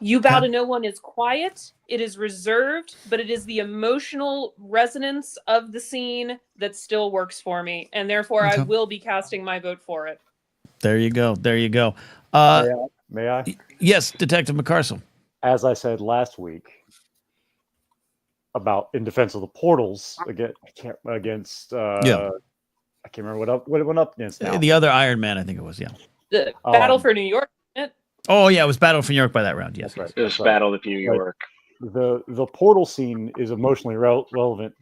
You Bow to No One is quiet. It is reserved, but it is the emotional resonance of the scene that still works for me, and therefore I will be casting my vote for it. There you go. May I? Yes, Detective McCarcel. As I said last week about in defense of the Portals against I can't remember what it went up against now. The other Iron Man, I think it was. Yeah. The Battle for New York. Oh yeah, it was Battle for New York by that round. Yes. That's right. It was Battle of New York. The portal scene is emotionally relevant.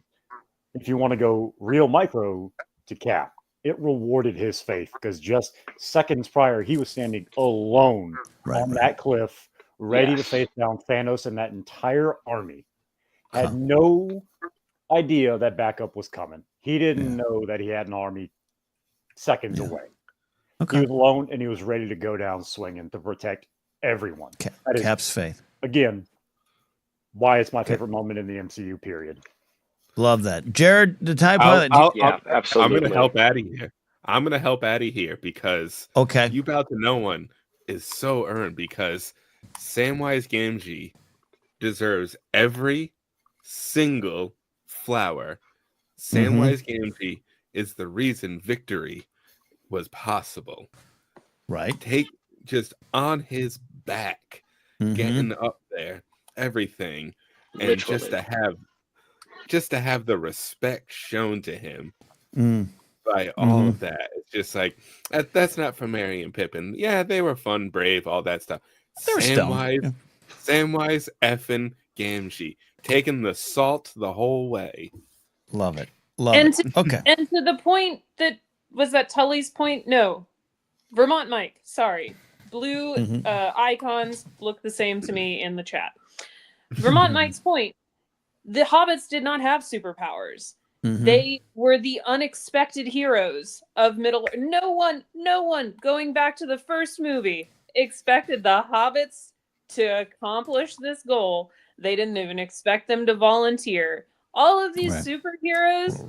If you want to go real micro to Cap, it rewarded his faith because just seconds prior, he was standing alone on that cliff, ready to face down Thanos and that entire army. Had no idea that backup was coming. He didn't know that he had an army seconds away. He was alone and he was ready to go down swinging to protect everyone. Cap's faith. Again, why it's my favorite moment in the MCU, period. Love that. Jared, the TIE pilot. Absolutely. I'm going to help Addie here. I'm going to help Addie here because You Bow to No One is so earned because Samwise Gamgee deserves every single flower. Samwise Gamgee is the reason victory was possible. Right. Take just on his back, getting up there, everything, and Literally. just to have the respect shown to him by all of that. It's just like that's not for Merry and Pippin. Yeah, they were fun, brave, all that stuff. Samwise effing Gamgee taking the salt the whole way. Love it. And to the point that was that Tully's point? No. Vermont Mike, sorry. Blue icons look the same to me in the chat. Vermont Mike's point. The hobbits did not have superpowers. They were the unexpected heroes of Middle-earth. No one, going back to the first movie, expected the hobbits to accomplish this goal. They didn't even expect them to volunteer. All of these superheroes,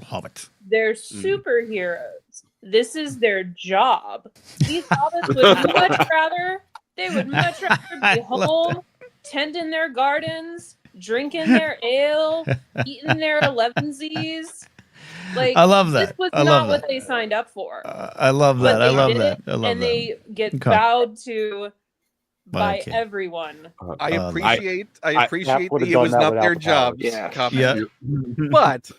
they're superheroes. This is their job. These hobbits would much rather be home, tending their gardens, drinking their ale, eating their 11sies. Like, I love that. This was not what they signed up for. I love that. I love that. And they get bowed to by everyone. I appreciate that it was not their job. But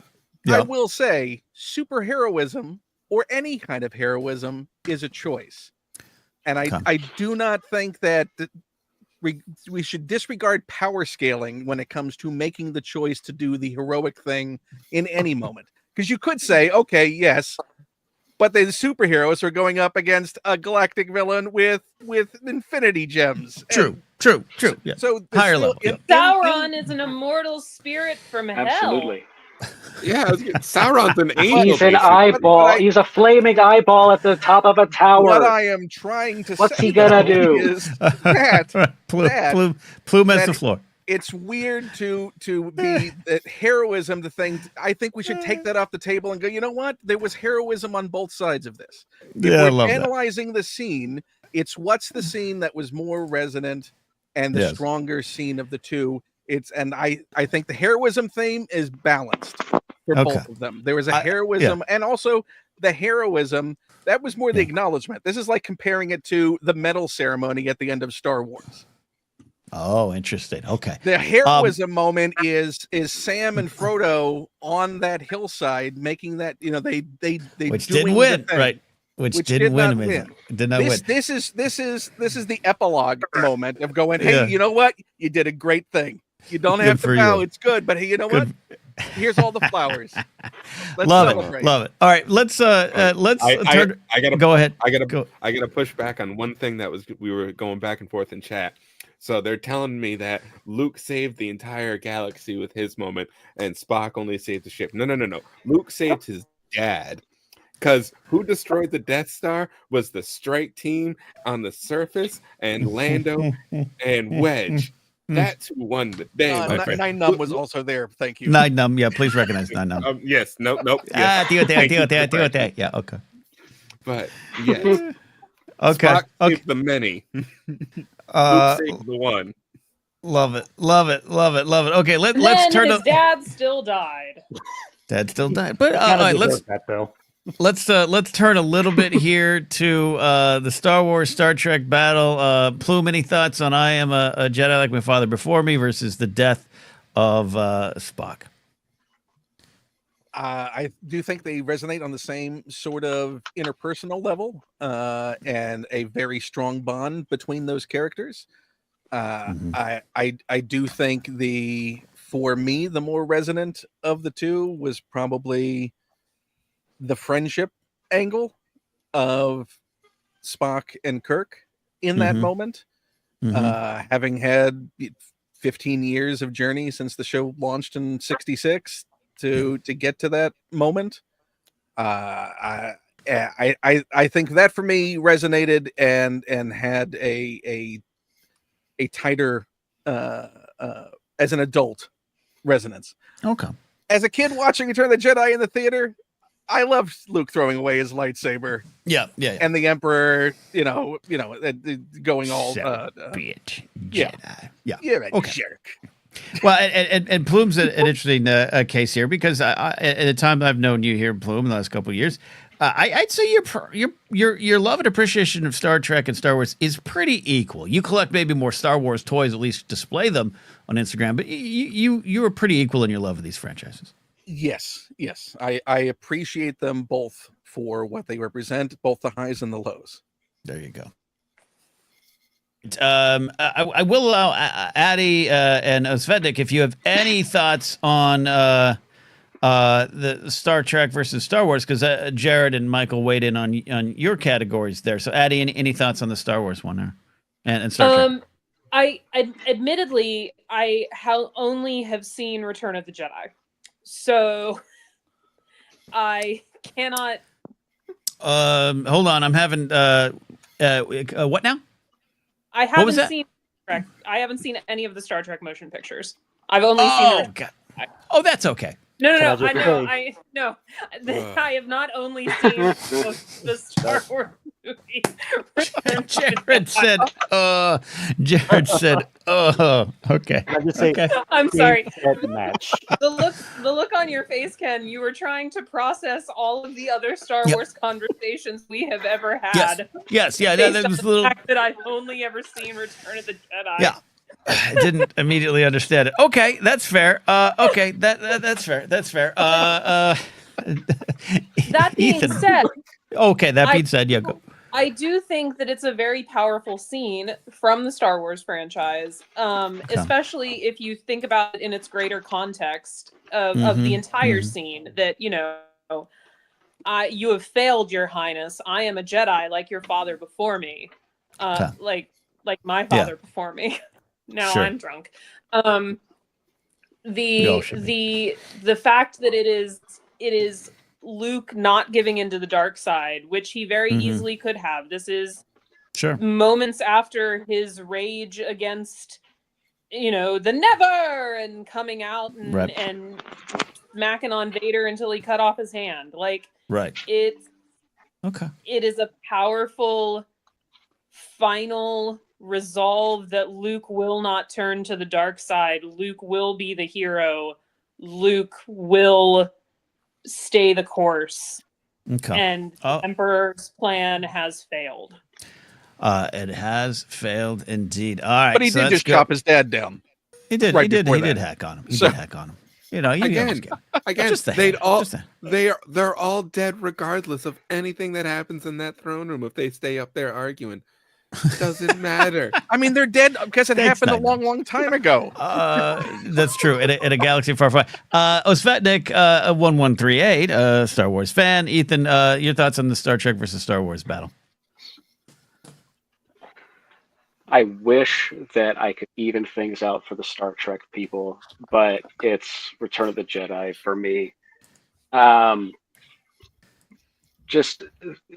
I will say superheroism or any kind of heroism is a choice. And I do not think that we should disregard power scaling when it comes to making the choice to do the heroic thing in any moment. Because you could say, okay, yes, but the superheroes are going up against a galactic villain with infinity gems. True. Yeah. So higher level. Sauron is an immortal spirit from hell. Absolutely. Yeah, Sauron's an angel. He's an eyeball. He's a flaming eyeball at the top of a tower. What I am trying to say, what's he gonna do? Is that plume as the floor. It's weird to be that heroism. The thing I think we should take that off the table and go. You know what? There was heroism on both sides of this. If we're analyzing the scene, it's what's the scene that was more resonant and the stronger scene of the two. I think the heroism theme is balanced for both of them. There was a heroism and also the heroism that was more the acknowledgement. This is like comparing it to the medal ceremony at the end of Star Wars. Oh, interesting. Okay. The heroism moment is Sam and Frodo on that hillside making that, they Which doing didn't the win, thing, right? Which didn't did win. not Amazing. win. Did not win. This is the epilogue moment of going, hey, Yeah. you know what? You did a great thing. You don't Good have for to bow. you. It's good, but hey, you know what? Here's all the flowers. Let's Love celebrate. it. Love it. All right, let's turn. I gotta Go ahead. I gotta Go. I gotta push back on one thing that we were going back and forth in chat. So they're telling me that Luke saved the entire galaxy with his moment, and Spock only saved the ship. No. Luke saved his dad. Because who destroyed the Death Star was the strike team on the surface, and Lando and Wedge. That's who won the day, my friend. Nine Num was also there. Thank you. Nine Num. Yeah, please recognize Nine Num. Yes, nope. Ah, Yes. deal with that. Thank Deal you with that. for Deal with correcting. that. Yeah. Okay. But yes, Okay. Spock Okay. saved the many. Luke saved the one. Love it. Love it. Love it. Love it. Okay. Let's Then turn. his dad still died. Dad still died. But all Kind of right, deserve that though. let's turn a little bit here to the Star Wars Star Trek battle. Plume, any thoughts on I am a Jedi like my father before me versus the death of Spock? I do think they resonate on the same sort of interpersonal level, and a very strong bond between those characters. Mhm. I do think for me, the more resonant of the two was probably the friendship angle of Spock and Kirk in that Mhm. moment. Mhm. Having had 15 years of journey since the show launched in 66 to get to that moment. I think that for me resonated and had a tighter as an adult resonance. Okay. As a kid watching Return of the Jedi in the theater, I loved Luke throwing away his lightsaber Yeah. and the Emperor, going all bitch. yeah. Jedi. Yeah. You're a Okay. jerk. Well, and Plume's an interesting case here because at the time I've known you here, Plume, in the last couple of years, I'd say your love and appreciation of Star Trek and Star Wars is pretty equal. You collect maybe more Star Wars toys, at least display them on Instagram, but you are pretty equal in your love of these franchises. Yes. I appreciate them both for what they represent, both the highs and the lows. There you go. I will allow Addy and Osvednik if you have any thoughts on the Star Trek versus Star Wars, because Jared and Michael weighed in on your categories there. So, Addy, any thoughts on the Star Wars one there and Star Trek? I admittedly only have seen Return of the Jedi, so I cannot. Hold on, I'm having what now? I What was haven't that? seen. I haven't seen any of the Star Trek motion pictures. I've only seen. God. Oh, that's okay. No. Can I I just know. say- I have not only seen the Star Wars movie. Jared said, okay. Can I just say, Okay. I'm sorry. that match. The look on your face, Ken. You were trying to process all of the other Star Yep. Wars conversations we have ever had. Yes. Yeah. Based That on was a the little. fact that I've only ever seen Return of the Jedi. Yeah. I didn't immediately understand it. Okay, that's fair. Okay, that's fair. That's fair. That being Ethan. said, Okay, that being said, yeah, go. I do think that it's a very powerful scene from the Star Wars franchise, especially if you think about it in its greater context of the entire scene. That you have failed, Your Highness. I am a Jedi, like your father before me, like my father before me. Now Sure. I'm drunk. The fact that it is Luke not giving into the dark side, which he very easily could have. This is moments after his rage against, the Never and coming out and smacking on Vader until he cut off his hand. It is a powerful final resolve that Luke will not turn to the dark side. Luke will be the hero. Luke will stay the course. Okay. And the Emperor's plan has failed. It has failed indeed. All right, But he so did let's just go. chop his dad down. He did. right He did. before He did that. hack on him. He So- did hack on him. You know, Again, just the they'd hair, all just the- they're all dead regardless of anything that happens in that throne room. If they stay up there arguing, doesn't matter. I mean, they're dead because it Thanks, happened a Nigel. long time ago. That's true. In a galaxy far, far. Osvetnik, 1138, Star Wars fan. Ethan, your thoughts on the Star Trek versus Star Wars battle? I wish that I could even things out for the Star Trek people, but it's Return of the Jedi for me. Just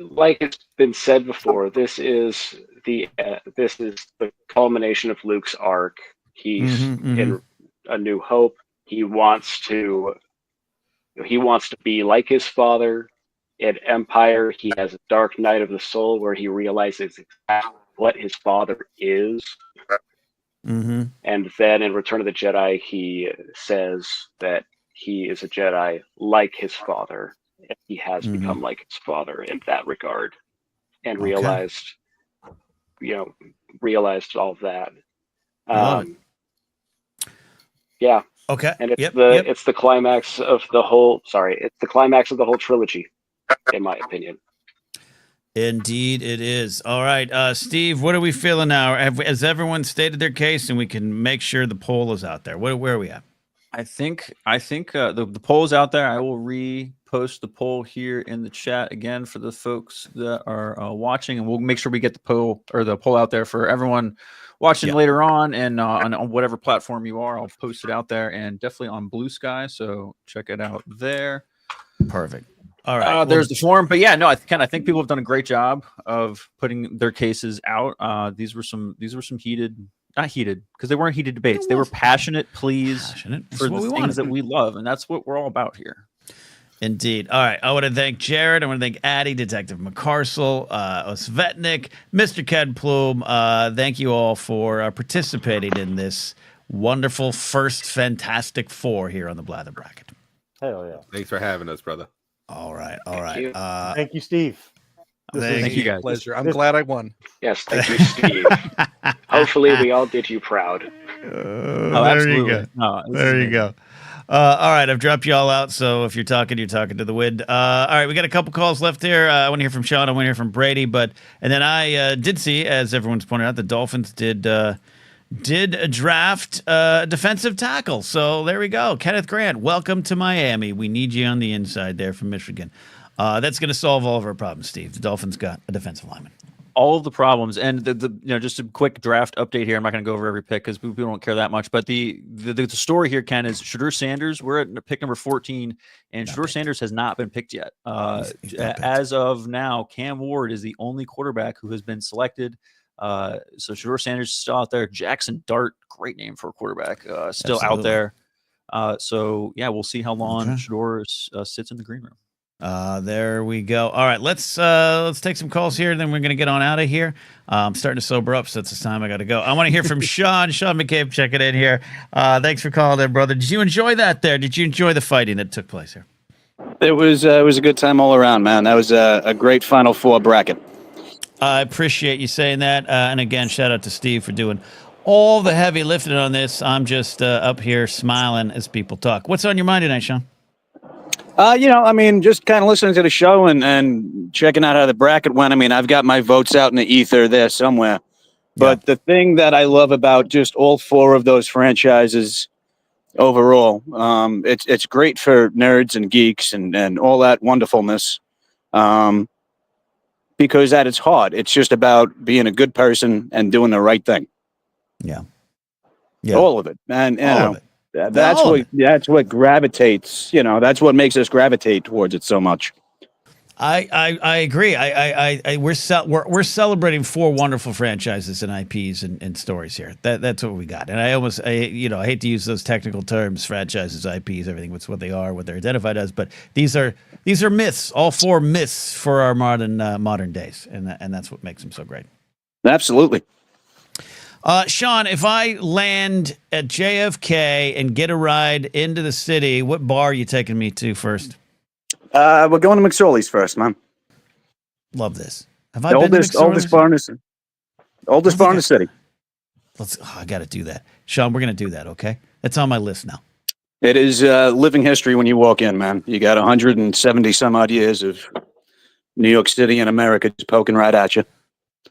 like it's been said before, this is the culmination of Luke's arc. He's in A New Hope. He wants to be like his father. In Empire, he has a dark night of the soul where he realizes exactly what his father is. And then in Return of the Jedi, he says that he is a Jedi like his father. And he has become like his father in that regard, and realized all of that. Love it. Yeah. Okay. And it's the climax of the whole. Sorry, it's the climax of the whole trilogy, in my opinion. Indeed, it is. All right, Steve, what are we feeling now? Has everyone stated their case, and we can make sure the poll is out there? Where are we at? I think the poll is out there. I will repost the poll here in the chat again for the folks that are watching, and we'll make sure we get the poll out there for everyone watching later on, and on whatever platform you are. I'll post it out there, and definitely on Blue Sky. So check it out there. Perfect. All right. There's the form, but yeah, no, I think people have done a great job of putting their cases out. These were some heated. Not heated, because they weren't heated debates. They were passionate pleas for the things that we love, and that's what we're all about here. Indeed. All right. I want to thank Jared. I want to thank Addie, Detective McCarsel, Osvetnik, Mr. Ken Plume. Thank you all for participating in this wonderful first Fantastic Four here on the Blather Bracket. Hell yeah. Thanks for having us, brother. All right. Thank you, Steve. Thank you, guys. Pleasure. I'm glad I won. Yes, thank you, Steve. Hopefully, we all did you proud. There you go. There you go. All right, I've dropped you all out, so if you're talking to the wind. All right, we got a couple calls left here. I want to hear from Sean. I want to hear from Brady. And then I did see, as everyone's pointed out, the Dolphins did draft defensive tackle. So there we go. Kenneth Grant, welcome to Miami. We need you on the inside there from Michigan. That's going to solve all of our problems, Steve. The Dolphins got a defensive lineman. All of the problems, and just a quick draft update here. I'm not going to go over every pick because people don't care that much. But the story here, Ken, is Shedeur Sanders. We're at pick number 14, and Shedeur Sanders has not been picked yet. He's not picked. As of now, Cam Ward is the only quarterback who has been selected. So Shedeur Sanders is still out there. Jackson Dart, great name for a quarterback, still out there. So yeah, we'll see how long Shedeur sits in the green room. There we go. All right, let's take some calls here, and then we're going to get on out of here. I'm starting to sober up, so it's the time I got to go. I want to hear from Sean McCabe, checking in here. Thanks for calling in, brother. Did you enjoy that there? Did you enjoy the fighting that took place here? It was a good time all around, man. That was a great Final Four bracket. I appreciate you saying that. And again, shout out to Steve for doing all the heavy lifting on this. I'm just up here smiling as people talk. What's on your mind tonight, Sean? Just kind of listening to the show and checking out how the bracket went. I mean, I've got my votes out in the ether there somewhere. But the thing that I love about just all four of those franchises overall, it's great for nerds and geeks and all that wonderfulness. Because at its heart, it's just about being a good person and doing the right thing. Yeah. All of it. And All of it. That's what gravitates, that's what makes us gravitate towards it so much. I agree. We're celebrating four wonderful franchises and IPs and stories here. That's what we got. And I hate to use those technical terms, franchises, IPs, everything. It's what they are, what they're identified as. But these are myths. All four myths for our modern days, and that's what makes them so great. Absolutely. Sean, if I land at JFK and get a ride into the city, what bar are you taking me to first? We're going to McSorley's first, man. Love this. Have The I been to oldest bar in the city. Oldest bar in the city. I got to do that. Sean, we're going to do that, okay? That's on my list now. It is living history when you walk in, man. You got 170 some odd years of New York City and America just poking right at you.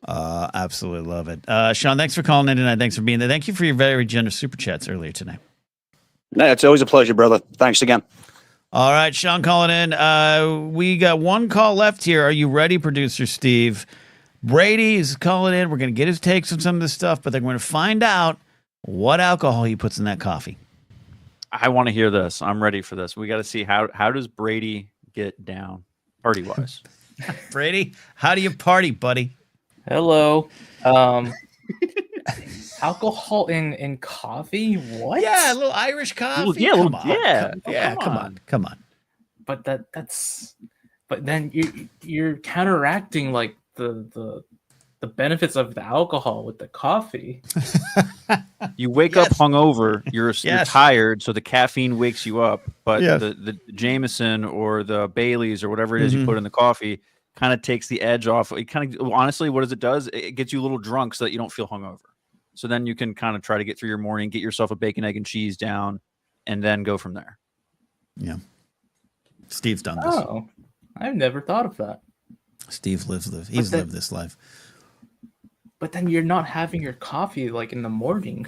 Absolutely love it. Sean, thanks for calling in tonight. Thanks for being there. Thank you for your very generous super chats earlier tonight. Yeah, it's always a pleasure, brother. Thanks again. All right, Sean calling in. We got one call left here. Are you ready, producer Steve? Brady is calling in. We're going to get his takes on some of this stuff, but they're going to find out what alcohol he puts in that coffee. I want to hear this. I'm ready for this. We got to see how does Brady get down party wise. Brady, how do you party, buddy? Hello. Alcohol in coffee? What? Yeah, a little Irish coffee. Yeah, come on. yeah. Come on. But that's but then you're counteracting like the benefits of the alcohol with the coffee. You wake up hungover, you're tired, so the caffeine wakes you up, but the Jameson or the Baileys or whatever it is you put in the coffee kind of takes the edge off. It kind of, honestly, what does it does? It gets you a little drunk so that you don't feel hungover. So then you can kind of try to get through your morning, get yourself a bacon, egg, and cheese down, and then go from there. Yeah. Steve's done this. Oh, I've never thought of that. Steve he's lived this life. But then you're not having your coffee like in the morning.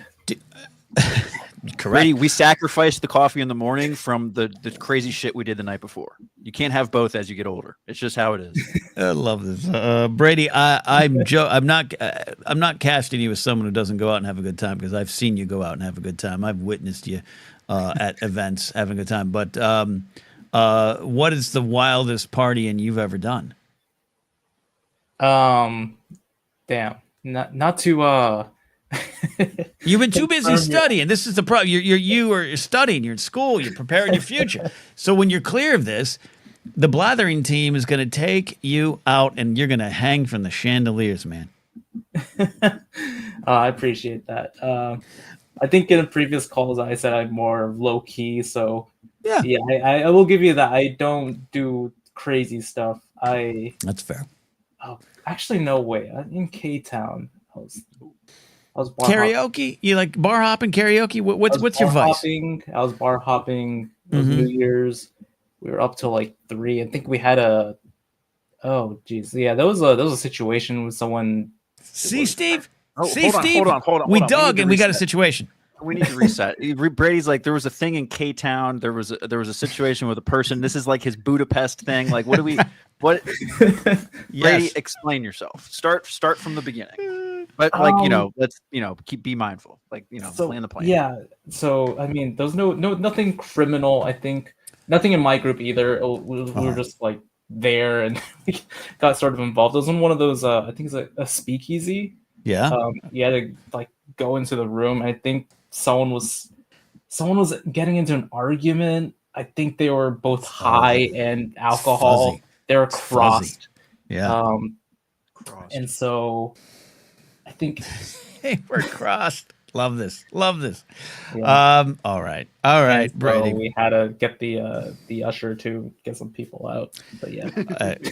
Correct. Brady, we sacrificed the coffee in the morning from the crazy shit we did the night before. You can't have both as you get older. It's just how it is. I love this, Brady. I'm not casting you as someone who doesn't go out and have a good time, because I've seen you go out and have a good time. I've witnessed you at events having a good time. But what is the wildest partying you've ever done? Damn, not to. You've been too busy studying. This is the problem. You're studying. You're in school. You're preparing your future. So when you're clear of this, the Blathering team is going to take you out, and you're going to hang from the chandeliers, man. I appreciate that. I think in previous calls I said I'm more low key. So yeah, I will give you that. I don't do crazy stuff. That's fair. Oh, actually, no way. In K-Town, I was bar karaoke. Hopping. You like bar hopping, karaoke? What's your vice? I was bar hopping. It was New Year's. We were up till like 3. I think we had a. Oh geez, yeah. That was a situation with someone. See, Steve. Hold on. We dug and we got a situation. We need to reset. Brady's like, there was a thing in K-Town. There was a situation with a person. This is like his Budapest thing. Like, what? Brady, explain yourself. Start from the beginning. But let's be mindful. Plan the plan. Yeah. So I mean, there's nothing criminal. I think nothing in my group either. We were just like there, and we got sort of involved. It was in one of those. I think it's a speakeasy. Yeah. You had to like go into the room. I think someone was getting into an argument. I think they were both high and alcohol. Fuzzy. They were crossed. Yeah. And so I think we're crossed. Love this. Yeah. All right, Brady. So we had to get the usher to get some people out. But yeah.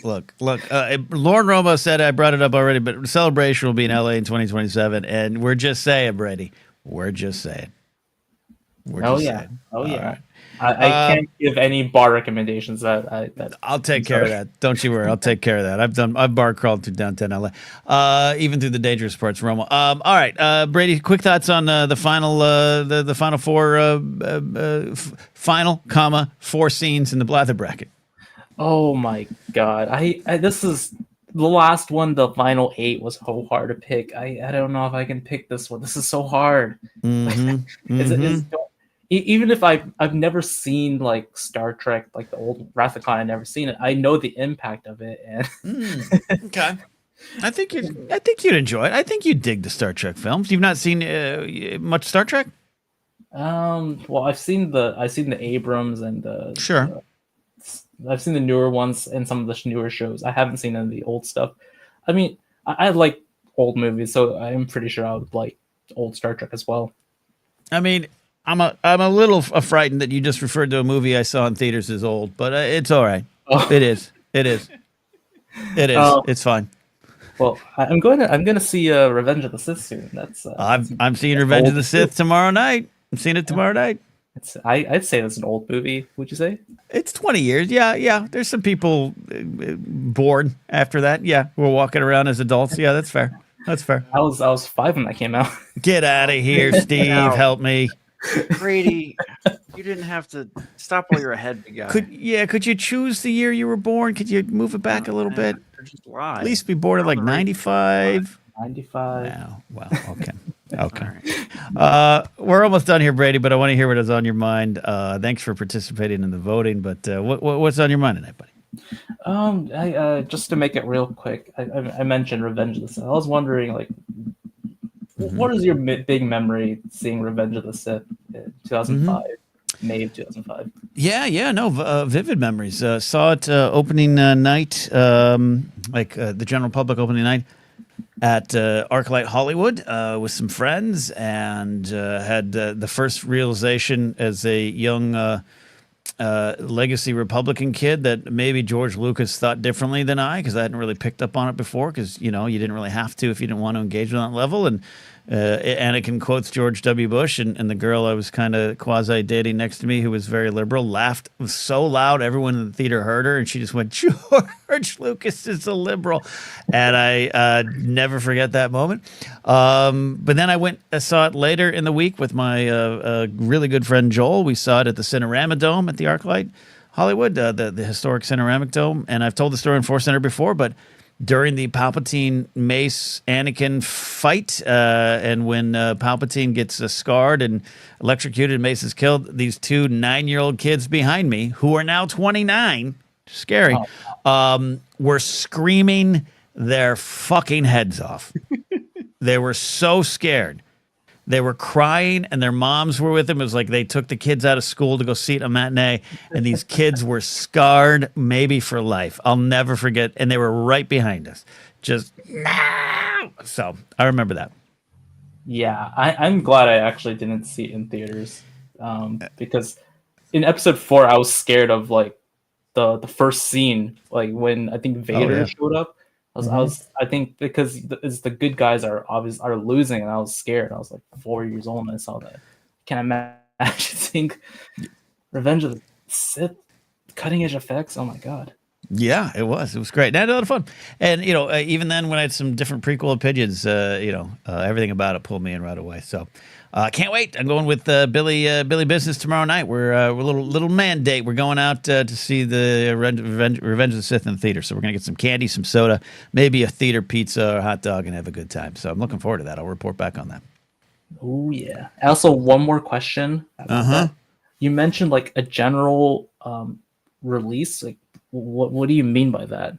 Look. Lauren Romo said, I brought it up already, but Celebration will be in LA in 2027, and we're just saying, Brady. We're just saying. Oh yeah. Right. I can't give any bar recommendations. I'll take care of that. Don't you worry. I'll take care of that. I've bar crawled through downtown LA, even through the dangerous parts. Romo. All right, Brady. Quick thoughts on the final, the final four scenes in the Blather bracket. Oh my god! This is the last one. The final 8 was so hard to pick. I don't know if I can pick this one. This is so hard. Even if I've never seen like Star Trek, like the old Wrath of Khan, I've never seen it. I know the impact of it, and okay. I think you'd enjoy it. I think you'd dig the Star Trek films. You've not seen much Star Trek? Well, I've seen the Abrams and sure. I've seen the newer ones and some of the newer shows. I haven't seen any of the old stuff. I mean, I like old movies, so I'm pretty sure I would like old Star Trek as well. I mean, I'm a little frightened that you just referred to a movie I saw in theaters as old, but it's all right. Oh. It is. It's fine. Well, I'm gonna see Revenge of the Sith soon. That's I'm seeing Revenge of the Sith tomorrow night. I'm seeing it tomorrow night. I'd say that's an old movie. Would you say? It's 20 years. Yeah. There's some people bored after that. Yeah, we're walking around as adults. Yeah, that's fair. That's fair. I was 5 when that came out. Get out of here, Steve. No. Help me. Brady, you didn't have to stop while you're ahead, big guy. Could you choose the year you were born? Could you move it back a little bit? Just lie. At least be born at like 95. 95. Wow. Okay. Okay. We're almost done here, Brady, but I want to hear what is on your mind. Thanks for participating in the voting, but what's on your mind tonight, buddy? I just to make it real quick, I mentioned Revenge of the Sith. I was wondering, like, what is your big memory seeing Revenge of the Sith in 2005, May of 2005? Vivid memories. Saw it opening night, the general public opening night at ArcLight Hollywood with some friends, and had the first realization as a young legacy Republican kid that maybe George Lucas thought differently than I, because I hadn't really picked up on it before, because you didn't really have to if you didn't want to engage on that level. And Anakin quotes George W. Bush, and the girl I was kind of quasi dating next to me, who was very liberal, laughed so loud everyone in the theater heard her, and she just went, George Lucas is a liberal. And I never forget that moment. But then I saw it later in the week with my really good friend Joel. We saw it at the Cinerama Dome at the ArcLight Hollywood, the historic Cineramic Dome. And I've told the story in Force Center before, but during the Palpatine Mace Anakin fight, and when Palpatine gets scarred and electrocuted and Mace is killed, these two 9-year-old kids behind me, who are now 29, scary, were screaming their fucking heads off. They were so scared. They were crying, and their moms were with them. It was like they took the kids out of school to go see it a matinee, and these kids were scarred maybe for life. I'll never forget. And they were right behind us. Just, no! So I remember that. Yeah, I'm glad I actually didn't see it in theaters, because in episode 4, I was scared of like the first scene, like when I think Vader showed up. I think because the good guys are losing, and I was scared. I was like 4 years old and I saw that. Can't imagine seeing Revenge of the Sith, cutting edge effects. Oh my god. Yeah, it was. It was great. And I had a lot of fun. And even then, when I had some different prequel opinions, everything about it pulled me in right away. So can't wait. I'm going with Billy Business tomorrow night. We're a little mandate. We're going out to see the Revenge of the Sith in the theater. So we're gonna get some candy, some soda, maybe a theater pizza or a hot dog, and have a good time. So I'm looking forward to that. I'll report back on that. Oh yeah. Also, one more question. That. You mentioned like a general release. Like, what do you mean by that?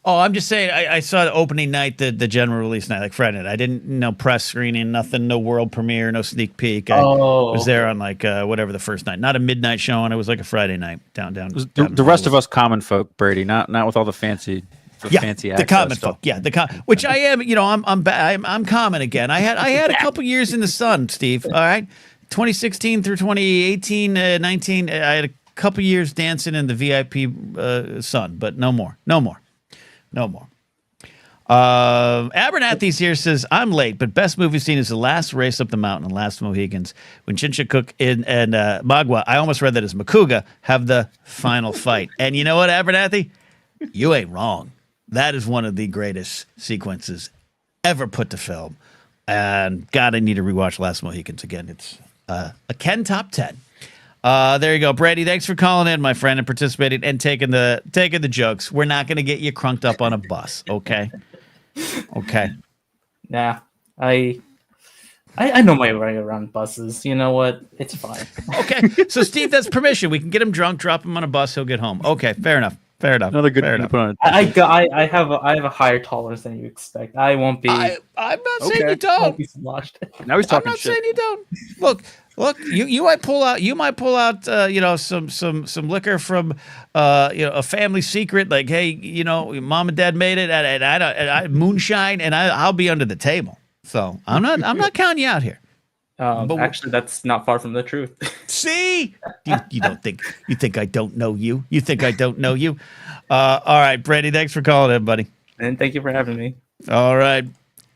Oh, I'm just saying, I saw the opening night, the general release night, like Friday night. I didn't press screening, nothing, no world premiere, no sneak peek. I was there on like whatever the first night, not a midnight showing. It was like a Friday night down. The rest of us common folk, Brady, not with all the fancy. Fancy the common folk, which I am. I'm common again. I had a couple years in the sun, Steve. All right, 2016 through 2018, 19. I had a couple years dancing in the VIP sun, but no more. Abernathy's here says, I'm late, but best movie scene is The Last Race Up the Mountain and Last Mohicans. When Chinchacook and Magua, I almost read that as Makuga, have the final fight. And you know what, Abernathy? You ain't wrong. That is one of the greatest sequences ever put to film. And God, I need to rewatch Last Mohicans again. It's a Ken top 10. There you go, Brady. Thanks for calling in, my friend, and participating and taking the jokes. We're not going to get you crunked up on a bus, okay? Okay. Nah, I know my way around buses. You know what? It's fine. Okay. So Steve, that's permission. We can get him drunk, drop him on a bus, he'll get home. Okay, fair enough. Another good fair enough. I have a higher tolerance than you expect. I won't be. I'm not saying you don't. Won't be sloshed. Now he's talking I'm not shit. saying you don't. Look. You might pull out. Some liquor from a family secret. Like, hey, mom and dad made it, and I moonshine, and I'll be under the table. So I'm not counting you out here. But actually, that's not far from the truth. See, you think I don't know you? You think I don't know you? All right, Brady. Thanks for calling in, buddy. And thank you for having me. All right.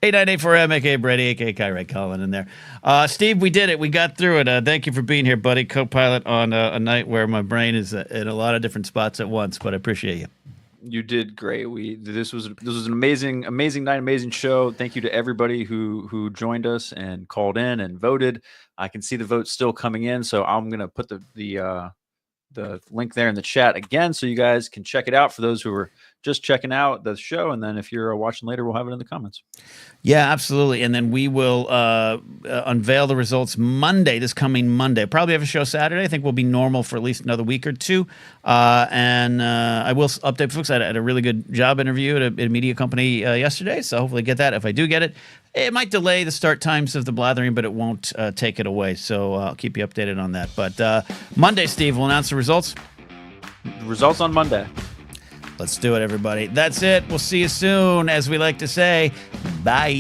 8984M, aka Brady, aka Kyrie Colin in there. Steve, we did it. We got through it. Thank you for being here, buddy. Co-pilot on a night where my brain is in a lot of different spots at once, but I appreciate you. You did great. This was an amazing night, amazing show. Thank you to everybody who joined us and called in and voted. I can see the votes still coming in, so I'm gonna put the link there in the chat again, so you guys can check it out for those who are just checking out the show, and then if you're watching later, we'll have it in the comments. Yeah, absolutely. And then we will unveil the results Monday, this coming Monday. Probably have a show Saturday. I think we'll be normal for at least another week or two. And I will update folks. I had a really good job interview at a media company yesterday, so hopefully get that. If I do get it, it might delay the start times of the Blathering, but it won't take it away. So I'll keep you updated on that. But Monday, Steve, we'll announce the results. Results on Monday. Let's do it, everybody. That's it. We'll see you soon. As we like to say, bye.